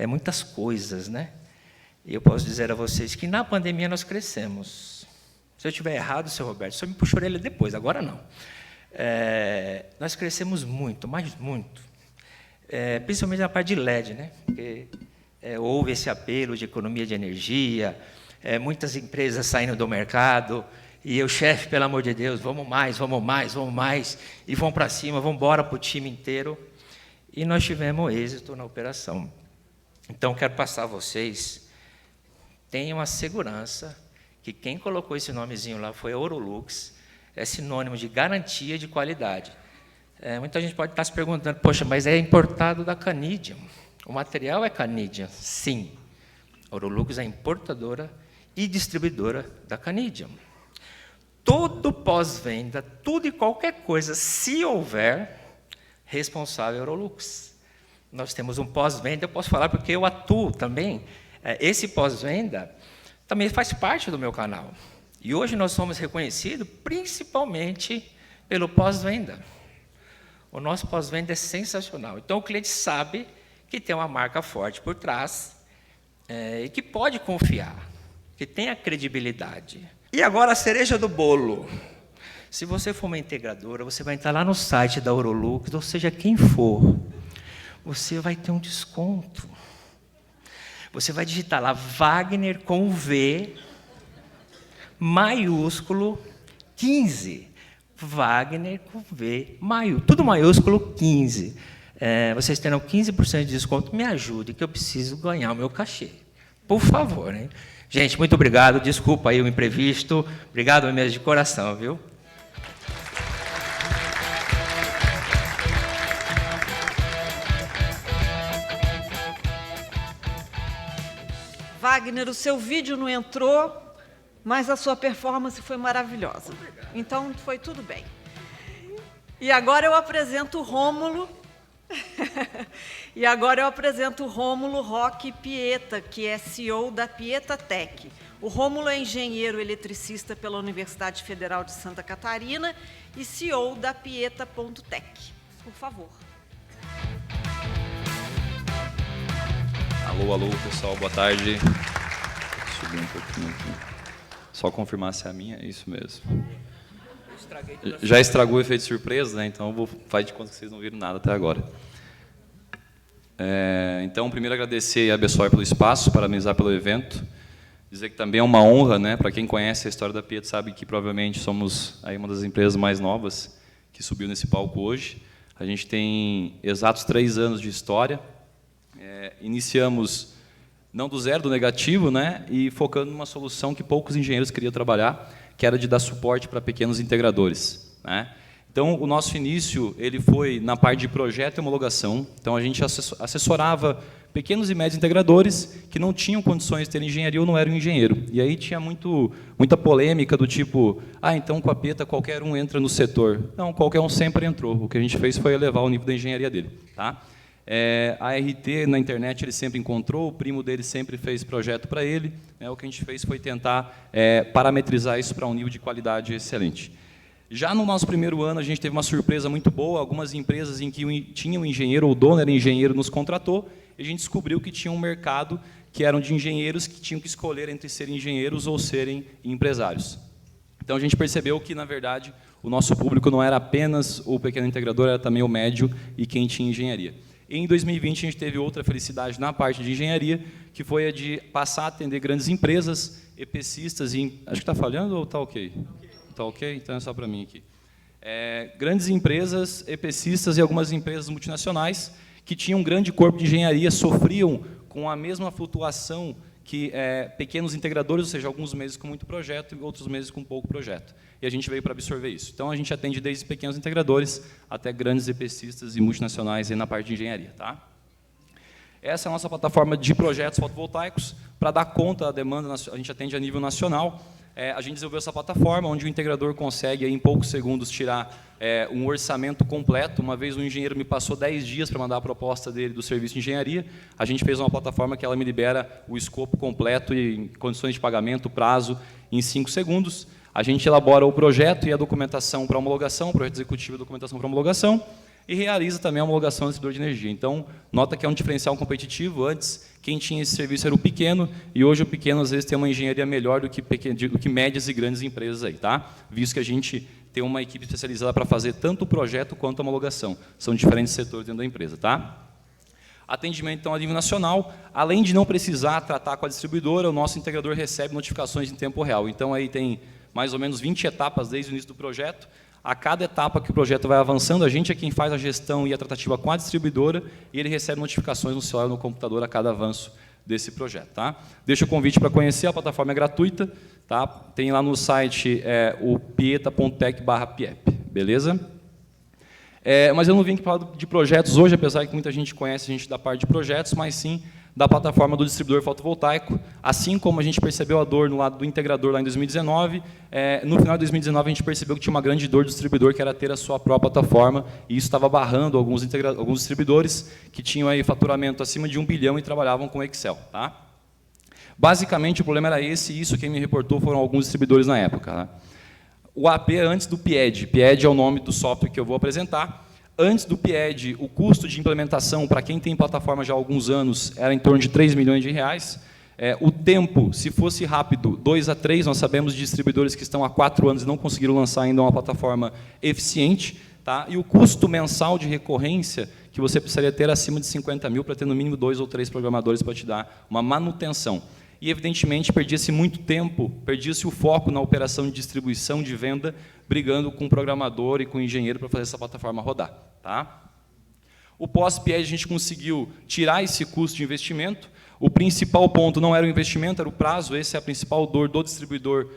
muitas coisas, né? E eu posso dizer a vocês que na pandemia nós crescemos. Se eu estiver errado, seu Roberto, só me puxa a orelha depois, agora não. Nós crescemos muito, mas muito. Principalmente na parte de LED, né? Porque houve esse apelo de economia de energia, muitas empresas saindo do mercado, e o chefe, pelo amor de Deus, vamos mais, vamos mais, vamos mais, e vão para cima, vamos embora para o time inteiro. E nós tivemos êxito na operação. Então, quero passar a vocês, tenham a segurança que quem colocou esse nomezinho lá foi a Orolux, é sinônimo de garantia de qualidade. Muita gente pode estar se perguntando, poxa, mas é importado da Canidium. O material é Canidium? Sim. A Orolux é importadora e distribuidora da Canidium. Todo pós-venda, tudo e qualquer coisa, se houver, responsável é a Orolux. Nós temos um pós-venda, eu posso falar porque eu atuo também. Esse pós-venda também faz parte do meu canal. E hoje nós somos reconhecidos principalmente pelo pós-venda. O nosso pós-venda é sensacional. Então, o cliente sabe que tem uma marca forte por trás e que pode confiar, que tem a credibilidade. E agora a cereja do bolo. Se você for uma integradora, você vai entrar lá no site da Orolux, ou seja, quem for, você vai ter um desconto. Você vai digitar lá Wagner com V, maiúsculo, 15. Wagner com V, tudo maiúsculo, 15. Vocês terão 15% de desconto. Me ajude, que eu preciso ganhar o meu cachê. Por favor, hein? Gente, muito obrigado. Desculpa aí o imprevisto. Obrigado mesmo de coração, viu? Wagner, o seu vídeo não entrou, mas a sua performance foi maravilhosa. Então, foi tudo bem. E agora eu apresento o Rômulo. E agora eu apresento o Rômulo Roque Pieta, que é CEO da Pieta Tech. O Rômulo é engenheiro eletricista pela Universidade Federal de Santa Catarina e CEO da Pieta.tech. Por favor. Alô, alô, pessoal, boa tarde. Vou subir um pouquinho aqui. Só confirmar se é a minha, é isso mesmo. Já estragou o efeito de surpresa, né? Então faz de conta que vocês não viram nada até agora. Então, primeiro agradecer a Bessoy pelo espaço, parabenizar pelo evento. Dizer que também é uma honra, né? Para quem conhece a história da Pieta, sabe que provavelmente somos aí uma das empresas mais novas que subiu nesse palco hoje. A gente tem exatos 3 anos de história. Iniciamos não do zero, do negativo, né? E focando numa solução que poucos engenheiros queriam trabalhar, que era de dar suporte para pequenos integradores, né? Então, o nosso início ele foi na parte de projeto e homologação. Então, a gente assessorava pequenos e médios integradores que não tinham condições de ter engenharia ou não eram engenheiro. E aí tinha muita polêmica do tipo, então com a Pieta qualquer um entra no setor. Não, qualquer um sempre entrou. O que a gente fez foi elevar o nível da engenharia dele, tá? A RT, na internet, ele sempre encontrou, o primo dele sempre fez projeto para ele. O que a gente fez foi tentar parametrizar isso para um nível de qualidade excelente. Já no nosso primeiro ano, a gente teve uma surpresa muito boa. Algumas empresas em que tinha um engenheiro, ou o dono era engenheiro, nos contratou, e a gente descobriu que tinha um mercado que eram de engenheiros que tinham que escolher entre serem engenheiros ou serem empresários. Então, a gente percebeu que, na verdade, o nosso público não era apenas o pequeno integrador, era também o médio e quem tinha engenharia. Em 2020, a gente teve outra felicidade na parte de engenharia, que foi a de passar a atender grandes empresas, EPCistas e... Acho que está falhando ou está ok? Está ok? Então é só para mim aqui. Grandes empresas, EPCistas e algumas empresas multinacionais que tinham um grande corpo de engenharia, sofriam com a mesma flutuação que pequenos integradores, ou seja, alguns meses com muito projeto e outros meses com pouco projeto. E a gente veio para absorver isso. Então, a gente atende desde pequenos integradores até grandes EPCistas e multinacionais aí na parte de engenharia. Tá? Essa é a nossa plataforma de projetos fotovoltaicos. Para dar conta da demanda, a gente atende a nível nacional. A gente desenvolveu essa plataforma, onde o integrador consegue, aí, em poucos segundos, tirar um orçamento completo. Uma vez um engenheiro me passou 10 dias para mandar a proposta dele do serviço de engenharia. A gente fez uma plataforma que ela me libera o escopo completo e condições de pagamento, prazo, em 5 segundos. A gente elabora o projeto e a documentação para homologação, projeto executivo e documentação para homologação. e realiza também a homologação do distribuidor de energia. Então, nota que é um diferencial competitivo. Antes, quem tinha esse serviço era o pequeno, e hoje o pequeno, às vezes, tem uma engenharia melhor do que médias e grandes empresas aí, tá? Visto que a gente tem uma equipe especializada para fazer tanto o projeto quanto a homologação. São diferentes setores dentro da empresa, tá? Atendimento, então, a nível nacional. Além de não precisar tratar com a distribuidora, o nosso integrador recebe notificações em tempo real. Então, aí tem mais ou menos 20 etapas desde o início do projeto. A cada etapa que o projeto vai avançando, a gente é quem faz a gestão e a tratativa com a distribuidora, e ele recebe notificações no celular ou no computador a cada avanço desse projeto. Tá? Deixa o convite para conhecer, a plataforma é gratuita. Tá? Tem lá no site o pieta.tech/piep, beleza? Mas eu não vim aqui falar de projetos hoje, apesar que muita gente conhece a gente da parte de projetos, mas sim da plataforma do distribuidor fotovoltaico. Assim como a gente percebeu a dor no lado do integrador lá em 2019, no final de 2019 a gente percebeu que tinha uma grande dor do distribuidor, que era ter a sua própria plataforma, e isso estava barrando alguns distribuidores que tinham aí faturamento acima de 1 bilhão e trabalhavam com Excel. Tá? Basicamente, o problema era esse, e isso quem me reportou foram alguns distribuidores na época. Tá? O AP antes do PIED. PIED é o nome do software que eu vou apresentar. Antes do PIED, o custo de implementação, para quem tem plataforma já há alguns anos, era em torno de 3 milhões de reais. O tempo, se fosse rápido, 2 a 3, nós sabemos de distribuidores que estão há 4 anos e não conseguiram lançar ainda uma plataforma eficiente. Tá? E o custo mensal de recorrência, que você precisaria ter acima de 50 mil para ter no mínimo 2 ou 3 programadores para te dar uma manutenção. E, evidentemente, perdia-se muito tempo, perdia-se o foco na operação de distribuição, de venda, brigando com o programador e com o engenheiro para fazer essa plataforma rodar. Tá? O pós-PIED, a gente conseguiu tirar esse custo de investimento. O principal ponto não era o investimento, era o prazo. Essa é a principal dor do distribuidor.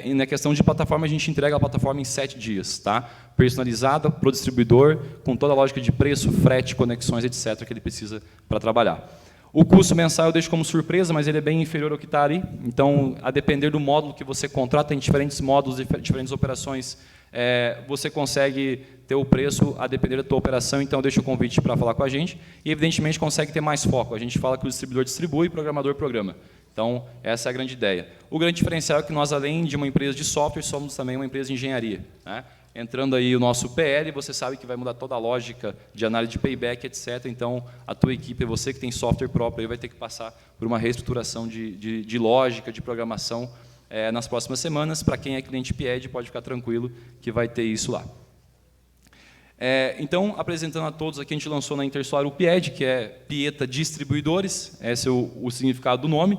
E na questão de plataforma, a gente entrega a plataforma em 7 dias. Tá? Personalizada para o distribuidor, com toda a lógica de preço, frete, conexões, etc., que ele precisa para trabalhar. O custo mensal eu deixo como surpresa, mas ele é bem inferior ao que está ali. Então, a depender do módulo que você contrata, em diferentes módulos, diferentes operações, você consegue ter o preço a depender da tua operação. Então, eu deixo o convite para falar com a gente. E, evidentemente, consegue ter mais foco. A gente fala que o distribuidor distribui e o programador programa. Então, essa é a grande ideia. O grande diferencial é que nós, além de uma empresa de software, somos também uma empresa de engenharia. Né? Entrando aí o nosso PL, você sabe que vai mudar toda a lógica de análise de payback, etc. Então, a tua equipe, você que tem software próprio, aí vai ter que passar por uma reestruturação de lógica, de programação nas próximas semanas. Para quem é cliente PIED, pode ficar tranquilo que vai ter isso lá. Então, apresentando a todos, aqui a gente lançou na Intersolar o PIED, que é Pieta Distribuidores, esse é o significado do nome.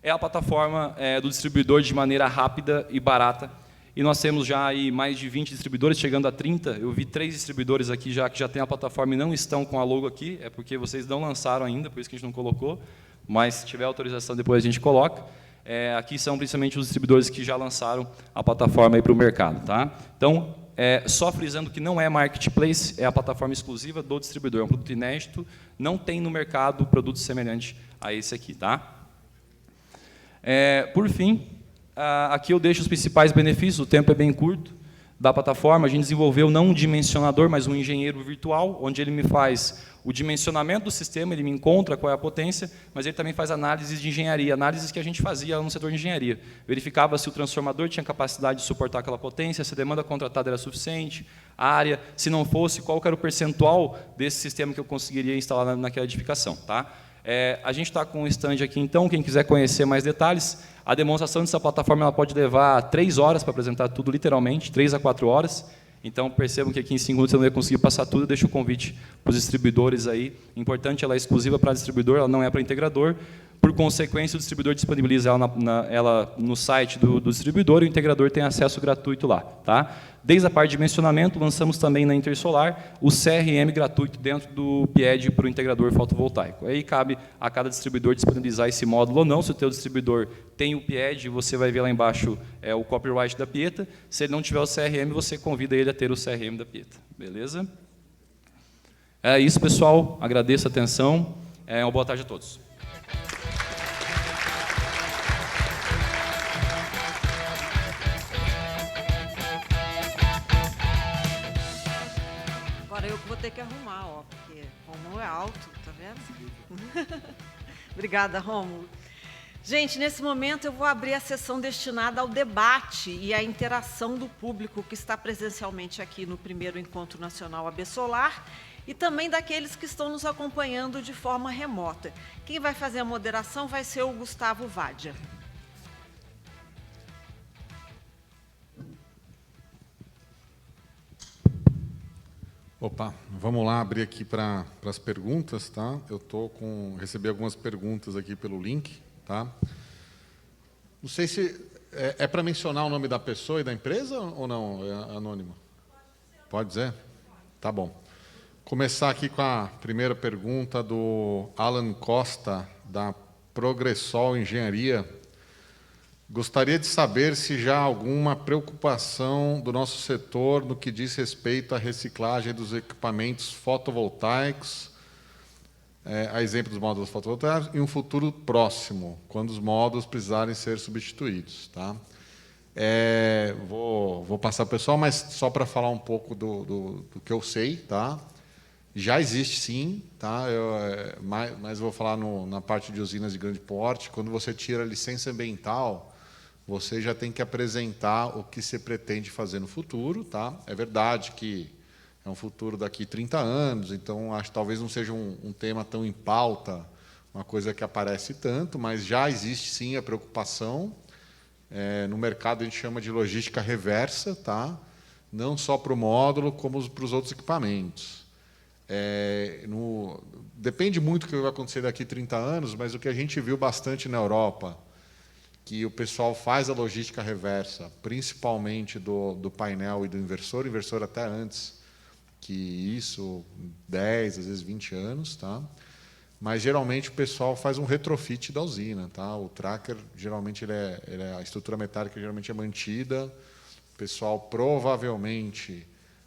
É a plataforma do distribuidor de maneira rápida e barata. E nós temos já aí mais de 20 distribuidores, chegando a 30. Eu vi 3 distribuidores aqui já que já têm a plataforma e não estão com a logo aqui. É porque vocês não lançaram ainda, por isso que a gente não colocou. Mas, se tiver autorização, depois a gente coloca. Aqui são principalmente os distribuidores que já lançaram a plataforma para o mercado. Tá? Então, só frisando que não é marketplace, é a plataforma exclusiva do distribuidor. É um produto inédito, não tem no mercado produto semelhante a esse aqui. Tá? Por fim, aqui eu deixo os principais benefícios, o tempo é bem curto, da plataforma. A gente desenvolveu não um dimensionador, mas um engenheiro virtual, onde ele me faz o dimensionamento do sistema, ele me encontra qual é a potência, mas ele também faz análises de engenharia, análises que a gente fazia no setor de engenharia. Verificava se o transformador tinha capacidade de suportar aquela potência, se a demanda contratada era suficiente, a área, se não fosse, qual era o percentual desse sistema que eu conseguiria instalar naquela edificação. Tá? A gente está com um stand aqui, então, quem quiser conhecer mais detalhes, a demonstração dessa plataforma ela pode levar 3 horas para apresentar tudo, literalmente, 3 a 4 horas. Então, percebam que aqui em 5 minutos você não ia conseguir passar tudo. Deixo o convite para os distribuidores aí. Importante, ela é exclusiva para distribuidor, ela não é para integrador. Por consequência, o distribuidor disponibiliza ela no site do distribuidor e o integrador tem acesso gratuito lá. Tá? Desde a parte de dimensionamento, lançamos também na Intersolar o CRM gratuito dentro do PIED para o integrador fotovoltaico. Aí cabe a cada distribuidor disponibilizar esse módulo ou não. Se o teu distribuidor tem o PIED, você vai ver lá embaixo o copyright da Pieta. Se ele não tiver o CRM, você convida ele a ter o CRM da Pieta. Beleza? É isso, pessoal. Agradeço a atenção. Uma boa tarde a todos. Eu vou ter que arrumar, ó, porque Rômulo é alto, tá vendo? Obrigada, Rômulo. Gente, nesse momento eu vou abrir a sessão destinada ao debate e à interação do público que está presencialmente aqui no primeiro Encontro Nacional AB Solar e também daqueles que estão nos acompanhando de forma remota. Quem vai fazer a moderação vai ser o Gustavo Vádia. Opa, vamos lá abrir aqui para as perguntas, tá? Eu recebi algumas perguntas aqui pelo link, tá? Não sei se é para mencionar o nome da pessoa e da empresa ou não, é anônimo? Pode dizer? Tá bom. Começar aqui com a primeira pergunta do Alan Costa, da Progressol Engenharia. Gostaria de saber se já há alguma preocupação do nosso setor no que diz respeito à reciclagem dos equipamentos fotovoltaicos, a exemplo dos módulos fotovoltaicos, em um futuro próximo, quando os módulos precisarem ser substituídos. Tá? Vou passar para o pessoal, mas só para falar um pouco do que eu sei. Tá? Já existe, sim, tá? Mas vou falar na parte de usinas de grande porte. Quando você tira a licença ambiental, você já tem que apresentar o que você pretende fazer no futuro. Tá? É verdade que é um futuro daqui 30 anos, então acho que talvez não seja um tema tão em pauta, uma coisa que aparece tanto, mas já existe, sim, a preocupação. No mercado a gente chama de logística reversa, tá? Não só para o módulo, como para os outros equipamentos. Depende muito do que vai acontecer daqui 30 anos, mas o que a gente viu bastante na Europa, que o pessoal faz a logística reversa, principalmente do painel e do inversor, até antes que isso, 10, às vezes 20 anos, tá? Mas geralmente o pessoal faz um retrofit da usina, tá? O tracker geralmente a estrutura metálica geralmente é mantida, o pessoal provavelmente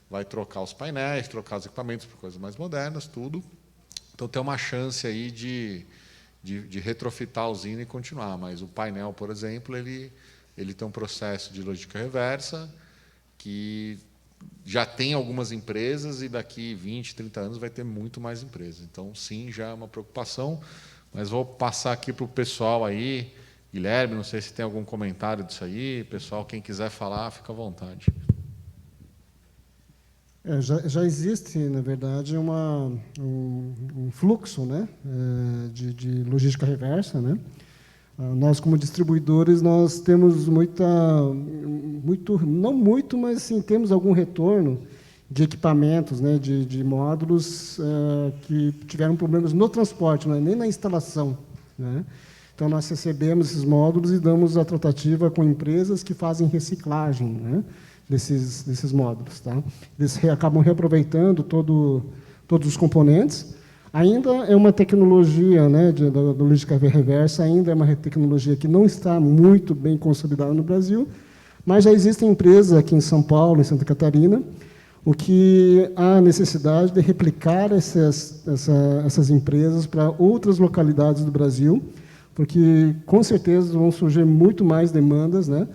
vai trocar os painéis, trocar os equipamentos por coisas mais modernas, tudo. Então tem uma chance aí de retrofitar a usina e continuar, mas o painel, por exemplo, ele tem um processo de logística reversa que já tem algumas empresas e daqui 20, 30 anos vai ter muito mais empresas. Então, sim, já é uma preocupação, mas vou passar aqui para o pessoal aí. Guilherme, não sei se tem algum comentário disso aí. Pessoal, quem quiser falar, fica à vontade. Já existe, na verdade, um fluxo, né, de logística reversa, né? Nós, como distribuidores, nós temos não muito, mas sim, temos algum retorno de equipamentos, né, de módulos que tiveram problemas no transporte, não é nem na instalação. Né? Então, nós recebemos esses módulos e damos a tratativa com empresas que fazem reciclagem, né, desses módulos. Tá? Eles acabam reaproveitando todos os componentes. Ainda é uma tecnologia, né, da logística reversa, ainda é uma tecnologia que não está muito bem consolidada no Brasil, mas já existem empresas aqui em São Paulo, em Santa Catarina, o que há necessidade de replicar essas empresas para outras localidades do Brasil, porque, com certeza, vão surgir muito mais demandas, né,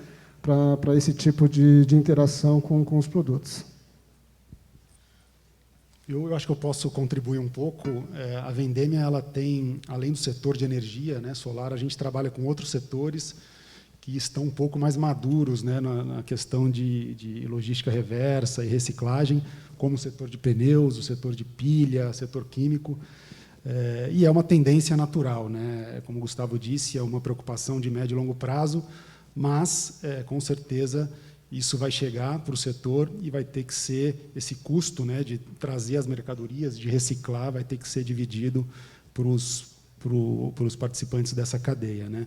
para esse tipo de interação com os produtos. Eu acho que eu posso contribuir um pouco. A Vendemia, ela tem, além do setor de energia, né, solar, a gente trabalha com outros setores que estão um pouco mais maduros, né, na questão de logística reversa e reciclagem, como o setor de pneus, o setor de pilha, o setor químico. E é uma tendência natural, né? Como o Gustavo disse, é uma preocupação de médio e longo prazo, mas, com certeza, isso vai chegar para o setor e vai ter que ser, esse custo, né, de trazer as mercadorias, de reciclar, vai ter que ser dividido para os participantes dessa cadeia. Né?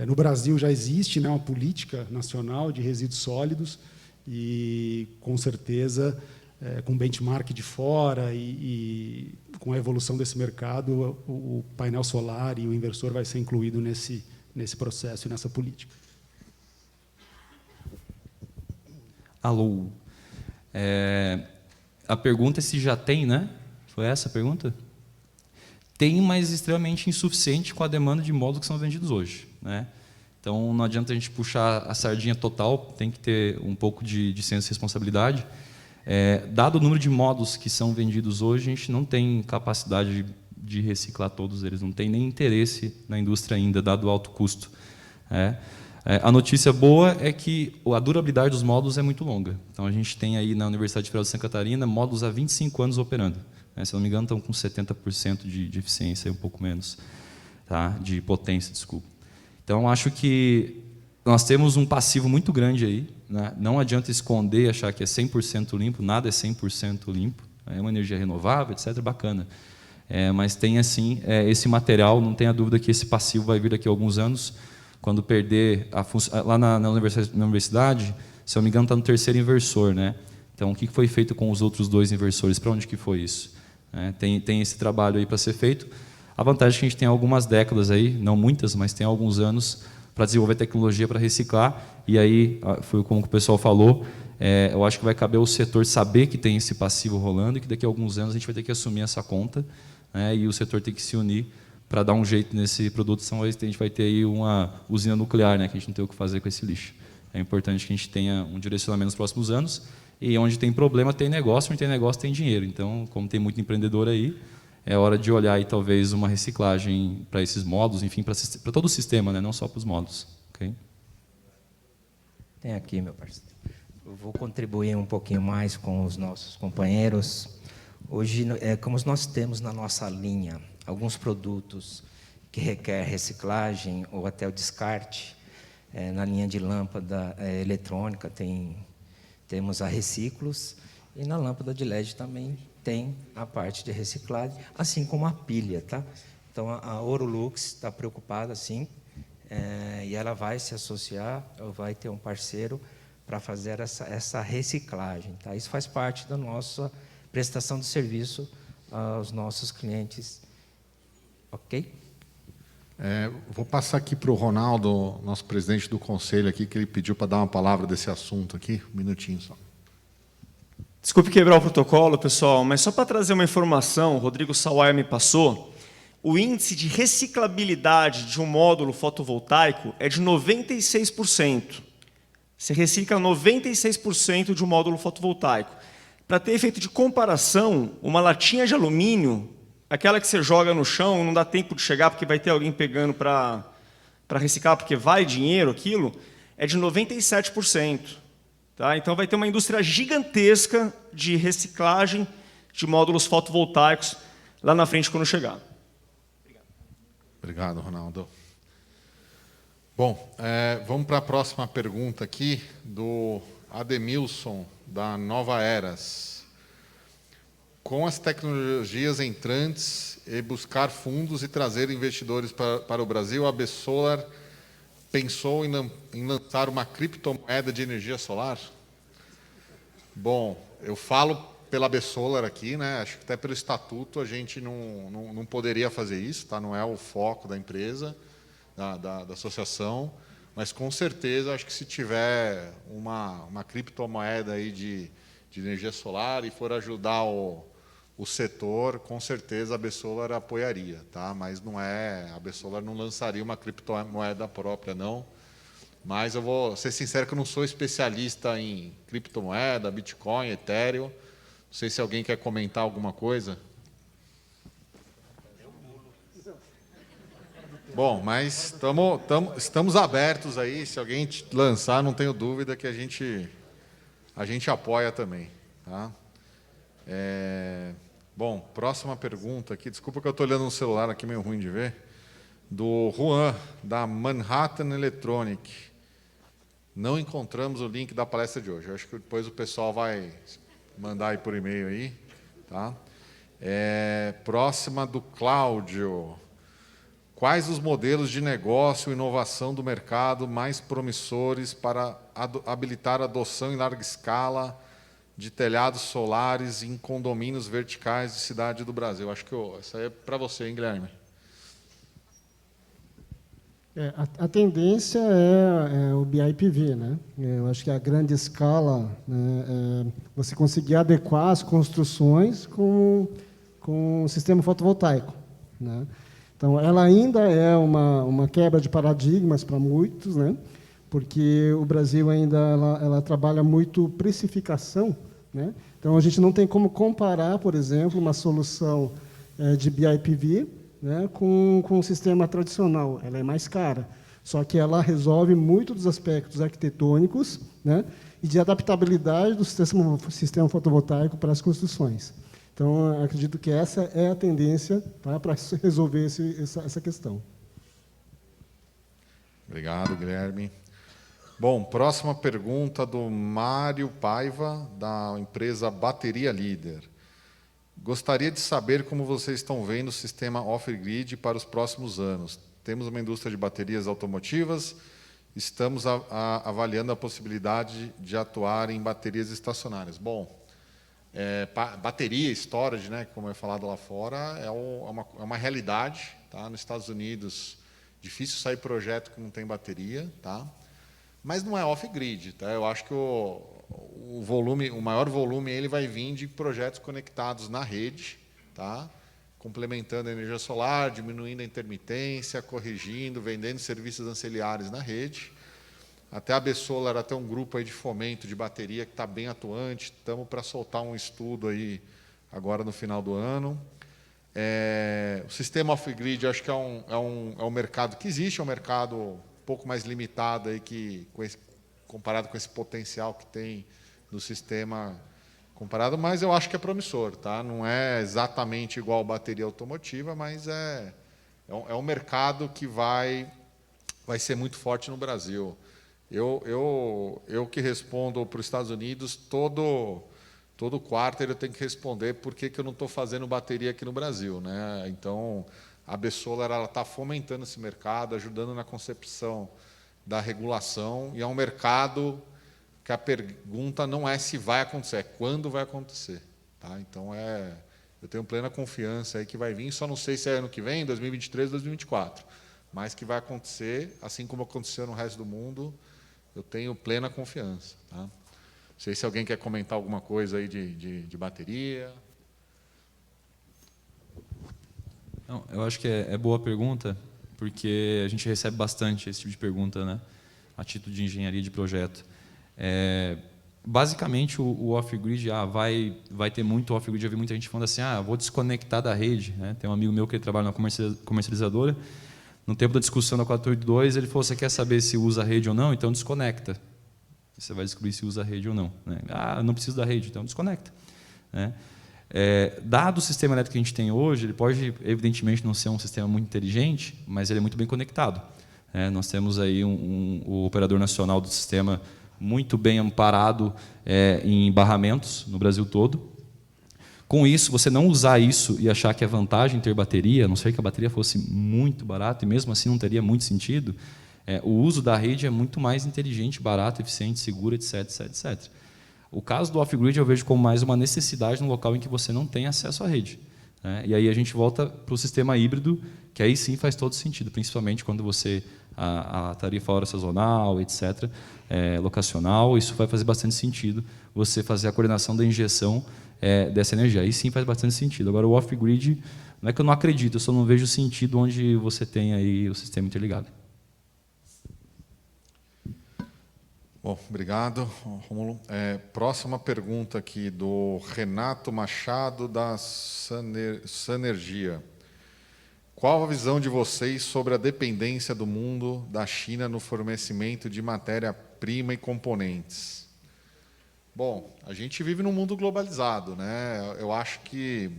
No Brasil já existe, né, uma política nacional de resíduos sólidos e, com certeza, com benchmark de fora e com a evolução desse mercado, o painel solar e o inversor vai ser incluído nesse processo e nessa política. Alô. A pergunta é se já tem, né? Foi essa a pergunta? Tem, mas extremamente insuficiente com a demanda de módulos que são vendidos hoje. Né? Então, não adianta a gente puxar a sardinha total, tem que ter um pouco de senso de responsabilidade. Dado o número de módulos que são vendidos hoje, a gente não tem capacidade de reciclar todos eles, não tem nem interesse na indústria ainda, dado o alto custo. A notícia boa é que a durabilidade dos módulos é muito longa. Então, a gente tem aí na Universidade Federal de Santa Catarina módulos há 25 anos operando. Se não me engano, estão com 70% de eficiência, um pouco menos, tá? De potência, desculpa. Então, acho que nós temos um passivo muito grande aí, né? Não adianta esconder, achar que é 100% limpo, nada é 100% limpo. É uma energia renovável, etc., bacana. Mas tem, assim, esse material, não tenha dúvida que esse passivo vai vir daqui a alguns anos, quando perder a função. Lá na universidade, se eu não me engano, está no terceiro inversor, né? Então, o que foi feito com os outros 2 inversores? Para onde que foi isso? Tem esse trabalho aí para ser feito. A vantagem é que a gente tem algumas décadas aí, não muitas, mas tem alguns anos para desenvolver tecnologia para reciclar. E aí, foi como o pessoal falou, eu acho que vai caber ao setor saber que tem esse passivo rolando e que daqui a alguns anos a gente vai ter que assumir essa conta, né, e o setor tem que se unir para dar um jeito nesse produto, senão a gente vai ter aí uma usina nuclear, né, que a gente não tem o que fazer com esse lixo. É importante que a gente tenha um direcionamento nos próximos anos, e onde tem problema tem negócio, onde tem negócio tem dinheiro. Então, como tem muito empreendedor aí, é hora de olhar aí, talvez uma reciclagem para esses módulos, enfim, para todo o sistema, né, não só para os módulos. Okay? Tem aqui, meu parceiro. Eu vou contribuir um pouquinho mais com os nossos companheiros. Hoje, como nós temos na nossa linha alguns produtos que requerem reciclagem ou até o descarte, na linha de lâmpada eletrônica temos a Reciclos, e na lâmpada de LED também tem a parte de reciclagem, assim como a pilha, tá? Então, a Orolux está preocupada, sim, e ela vai se associar, ou vai ter um parceiro para fazer essa reciclagem, tá? Isso faz parte da nossa prestação de serviço aos nossos clientes. Ok? Vou passar aqui para o Ronaldo, nosso presidente do conselho aqui, que ele pediu para dar uma palavra desse assunto aqui. Um minutinho só. Desculpe quebrar o protocolo, pessoal, mas só para trazer uma informação, o Rodrigo Sawaia me passou, o índice de reciclabilidade de um módulo fotovoltaico é de 96%. Você recicla 96% de um módulo fotovoltaico. Para ter efeito de comparação, uma latinha de alumínio, aquela que você joga no chão, não dá tempo de chegar porque vai ter alguém pegando para reciclar, porque vai dinheiro aquilo, é de 97%. Tá? Então, vai ter uma indústria gigantesca de reciclagem de módulos fotovoltaicos lá na frente quando chegar. Obrigado, Ronaldo. Bom, vamos para a próxima pergunta aqui, do Ademilson, da Nova Eras. Com as tecnologias entrantes e buscar fundos e trazer investidores para o Brasil, a Besolar pensou em lançar uma criptomoeda de energia solar? Bom, eu falo pela Besolar aqui, né? Acho que até pelo estatuto a gente não poderia fazer isso, tá? Não é o foco da empresa, da associação, mas com certeza acho que se tiver uma criptomoeda aí de energia solar e for ajudar o setor, com certeza a Besolar apoiaria, tá? Mas a Besolar não lançaria uma criptomoeda própria, não. Mas eu vou ser sincero que eu não sou especialista em criptomoeda, Bitcoin, Ethereum. Não sei se alguém quer comentar alguma coisa. Bom, mas estamos abertos aí. Se alguém lançar, não tenho dúvida que a gente apoia também, tá? Bom, próxima pergunta aqui. Desculpa que eu estou olhando no celular aqui, meio ruim de ver. Do Juan, da Manhattan Electronic. Não encontramos o link da palestra de hoje. Eu acho que depois o pessoal vai mandar aí por e-mail aí, tá? Próxima do Cláudio. Quais os modelos de negócio e inovação do mercado mais promissores para habilitar a adoção em larga escala de telhados solares em condomínios verticais de cidade do Brasil? Acho que essa é para você, hein, Guilherme? A tendência é o BIPV, né? Eu acho que a grande escala, né, você conseguir adequar as construções com o sistema fotovoltaico, né? Então, ela ainda é uma quebra de paradigmas para muitos, né? Porque o Brasil ainda ela trabalha muito precificação, né? Então, a gente não tem como comparar, por exemplo, uma solução de BIPV, né, com o sistema tradicional. Ela é mais cara, só que ela resolve muito dos aspectos arquitetônicos, né, e de adaptabilidade do sistema fotovoltaico para as construções. Então, acredito que essa é a tendência, tá, para resolver essa questão. Obrigado, Guilherme. Bom, próxima pergunta do Mário Paiva, da empresa Bateria Líder. Gostaria de saber como vocês estão vendo o sistema off-grid para os próximos anos. Temos uma indústria de baterias automotivas, estamos avaliando a possibilidade de atuar em baterias estacionárias. Bom, bateria, storage, né, como é falado lá fora, é uma realidade. Tá? Nos Estados Unidos, difícil sair projeto que não tem bateria, tá? Mas não é off-grid. Tá? Eu acho que o maior volume ele vai vir de projetos conectados na rede, tá? Complementando a energia solar, diminuindo a intermitência, corrigindo, vendendo serviços anciliares na rede. Até a B-Solar, até um grupo aí de fomento de bateria que está bem atuante. Estamos para soltar um estudo aí agora no final do ano. O sistema off-grid, acho que é um mercado que existe, é um mercado um pouco mais limitado aí comparado com esse potencial que tem no sistema comparado, mas eu acho que é promissor, tá? Não é exatamente igual a bateria automotiva, mas é um mercado que vai ser muito forte no Brasil. Eu que respondo para os Estados Unidos, todo quarter eu tenho que responder por que eu não estou fazendo bateria aqui no Brasil, né? Então, a B-Solar está fomentando esse mercado, ajudando na concepção da regulação, e é um mercado que a pergunta não é se vai acontecer, é quando vai acontecer. Tá? Então, eu tenho plena confiança aí que vai vir, só não sei se é ano que vem, 2023, 2024, mas que vai acontecer, assim como aconteceu no resto do mundo, eu tenho plena confiança. Tá? Não sei se alguém quer comentar alguma coisa aí de bateria. Não, eu acho que é boa a pergunta, porque a gente recebe bastante esse tipo de pergunta, né, a título de engenharia de projeto. Basicamente, o off-grid, vai ter muito off-grid. Já vi muita gente falando assim, vou desconectar da rede. Né? Tem um amigo meu que trabalha na comercializadora. No tempo da discussão da 482, ele falou, você quer saber se usa a rede ou não? Então desconecta. Você vai descobrir se usa a rede ou não. Né? Não preciso da rede, então desconecta. Né? Dado o sistema elétrico que a gente tem hoje, ele pode, evidentemente, não ser um sistema muito inteligente, mas ele é muito bem conectado. Nós temos aí o operador nacional do sistema muito bem amparado em barramentos no Brasil todo. Com isso, você não usar isso e achar que é vantagem ter bateria, a não ser que a bateria fosse muito barata, e mesmo assim não teria muito sentido, o uso da rede é muito mais inteligente, barato, eficiente, seguro, etc, etc, etc. O caso do off-grid eu vejo como mais uma necessidade no local em que você não tem acesso à rede. Né? E aí a gente volta para o sistema híbrido, que aí sim faz todo sentido, principalmente quando você a tarifa hora sazonal, etc., locacional, isso vai fazer bastante sentido você fazer a coordenação da injeção dessa energia. Aí sim faz bastante sentido. Agora, o off-grid, não é que eu não acredito, eu só não vejo sentido onde você tem aí o sistema interligado. Bom, obrigado, Rômulo. Próxima pergunta aqui do Renato Machado, da Sanergia. Qual a visão de vocês sobre a dependência do mundo da China no fornecimento de matéria-prima e componentes? Bom, a gente vive num mundo globalizado, né? Eu acho que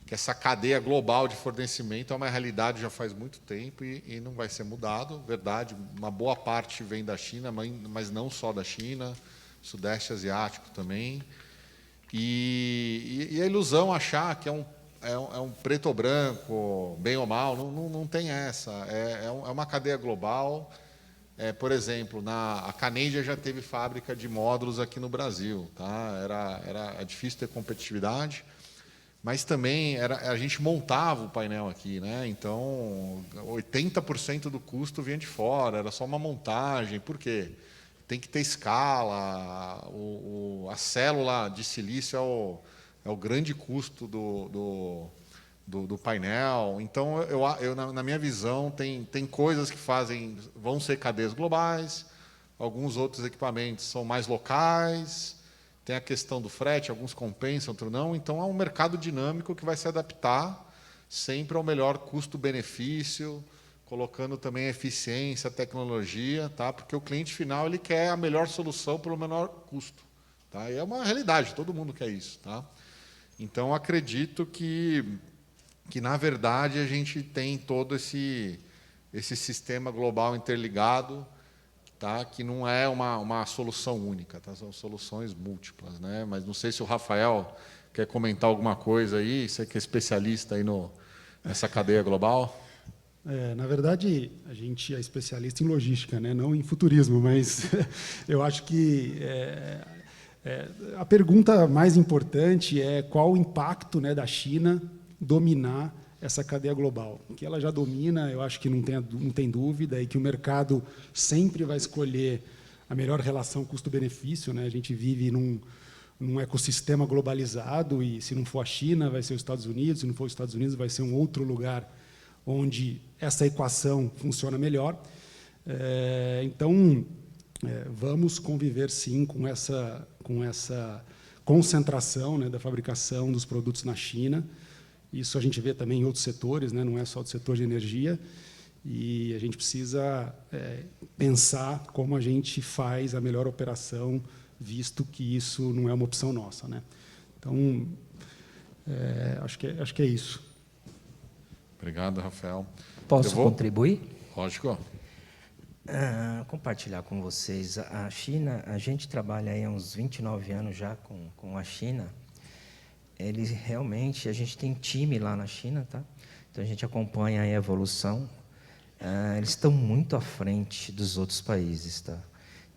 essa cadeia global de fornecimento é uma realidade já faz muito tempo e não vai ser mudado. Verdade, uma boa parte vem da China, mas não só da China, Sudeste Asiático também. E a ilusão achar que é um preto ou branco, bem ou mal, não tem essa. É uma cadeia global. Por exemplo, a Canadian já teve fábrica de módulos aqui no Brasil. Tá? Era difícil ter competitividade, mas também a gente montava o painel aqui. Né? Então, 80% do custo vinha de fora, era só uma montagem. Por quê? Tem que ter escala, a célula de silício é o grande custo do painel. Então, na minha visão, tem coisas que vão ser cadeias globais, alguns outros equipamentos são mais locais, tem a questão do frete, alguns compensam, outros não. Então, é um mercado dinâmico que vai se adaptar sempre ao melhor custo-benefício, colocando também eficiência, tecnologia, tá? Porque o cliente final ele quer a melhor solução pelo menor custo. Tá? E é uma realidade, todo mundo quer isso. Tá? Então, acredito que, na verdade, a gente tem todo esse sistema global interligado, tá? Que não é uma solução única, tá? São soluções múltiplas. Né? Mas não sei se o Rafael quer comentar alguma coisa aí, você que é especialista aí nessa cadeia global. Na verdade, a gente é especialista em logística, né? Não em futurismo, mas eu acho que a pergunta mais importante é qual o impacto, né, da China dominar essa cadeia global. Que ela já domina, eu acho que não tem dúvida, e que o mercado sempre vai escolher a melhor relação custo-benefício. Né? A gente vive num ecossistema globalizado, e se não for a China, vai ser os Estados Unidos, se não for os Estados Unidos, vai ser um outro lugar onde essa equação funciona melhor. Então, vamos conviver, sim, com essa concentração, né, da fabricação dos produtos na China. Isso a gente vê também em outros setores, né, não é só do setor de energia, e a gente precisa pensar como a gente faz a melhor operação, visto que isso não é uma opção nossa. Né? Então, acho que é isso. Obrigado, Rafael. Posso contribuir? Lógico. Compartilhar com vocês. A China, a gente trabalha aí há uns 29 anos já com a China. Eles realmente, a gente tem time lá na China, tá? Então a gente acompanha aí a evolução. Eles estão muito à frente dos outros países, tá?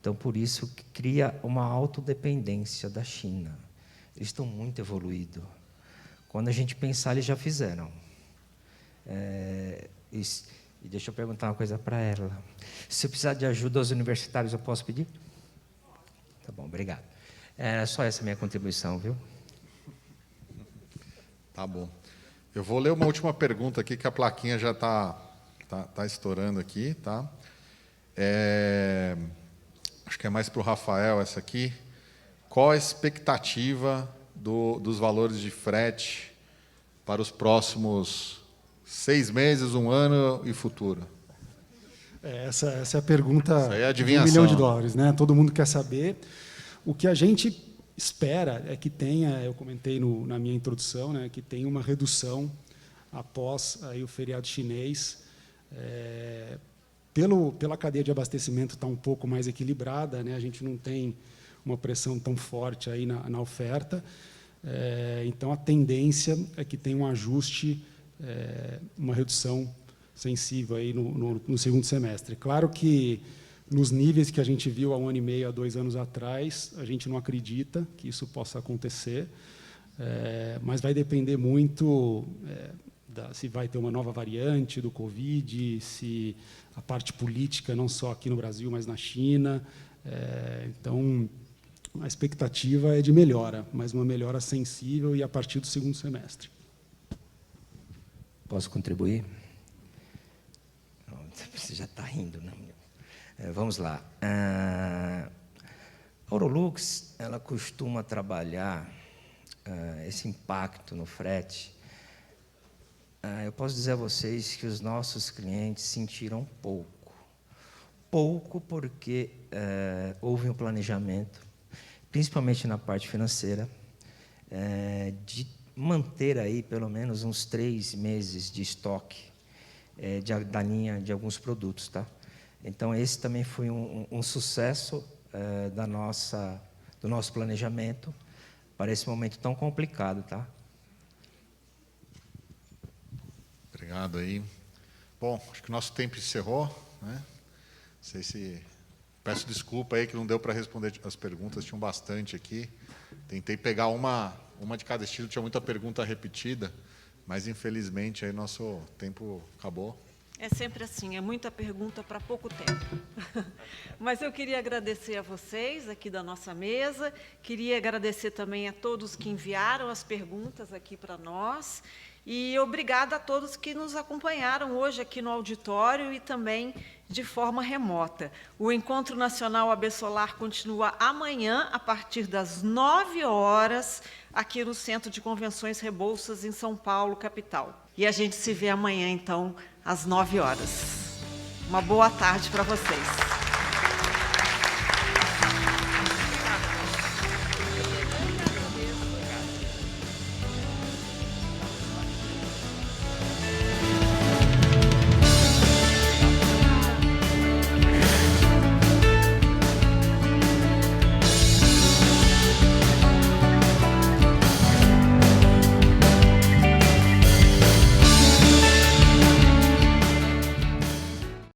Então por isso que cria uma autodependência da China. Eles estão muito evoluídos. Quando a gente pensar, eles já fizeram. E deixa eu perguntar uma coisa para ela. Se eu precisar de ajuda aos universitários, eu posso pedir? Tá bom, obrigado. Era só essa minha contribuição, viu? Tá bom. Eu vou ler uma última pergunta aqui, que a plaquinha já tá estourando aqui. Tá? Acho que é mais para o Rafael essa aqui. Qual a expectativa dos valores de frete para os próximos 6 meses, 1 ano e futuro? Essa é a pergunta de adivinhação. $1 milhão, né? Todo mundo quer saber. O que a gente espera é que tenha, eu comentei na minha introdução, né, que tenha uma redução após aí o feriado chinês. Pela cadeia de abastecimento estar um pouco mais equilibrada, né? A gente não tem uma pressão tão forte aí na oferta. Então, a tendência é que tenha um ajuste, uma redução sensível aí no segundo semestre. Claro que, nos níveis que a gente viu há 1 ano e meio, há 2 anos atrás, a gente não acredita que isso possa acontecer, mas vai depender muito se vai ter uma nova variante do Covid, se a parte política, não só aqui no Brasil, mas na China. Então, a expectativa é de melhora, mas uma melhora sensível e a partir do segundo semestre. Posso contribuir? Você já está rindo, né? Vamos lá. A Aurolux, ela costuma trabalhar esse impacto no frete. Eu posso dizer a vocês que os nossos clientes sentiram pouco. Pouco porque houve um planejamento, principalmente na parte financeira, de manter aí pelo menos uns 3 meses de estoque da linha de alguns produtos, tá? Então esse também foi um sucesso do nosso planejamento para esse momento tão complicado, tá? Obrigado aí. Bom, acho que o nosso tempo encerrou, né? Não sei se peço desculpa aí que não deu para responder as perguntas, tinham bastante aqui. Tentei pegar uma de cada estilo, tinha muita pergunta repetida, mas infelizmente aí nosso tempo acabou. É sempre assim, é muita pergunta para pouco tempo. Mas eu queria agradecer a vocês aqui da nossa mesa, queria agradecer também a todos que enviaram as perguntas aqui para nós, e obrigada a todos que nos acompanharam hoje aqui no auditório e também de forma remota. O Encontro Nacional AB Solar continua amanhã, a partir das 9 horas, aqui no Centro de Convenções Rebouças, em São Paulo, capital. E a gente se vê amanhã, então, às 9 horas. Uma boa tarde para vocês.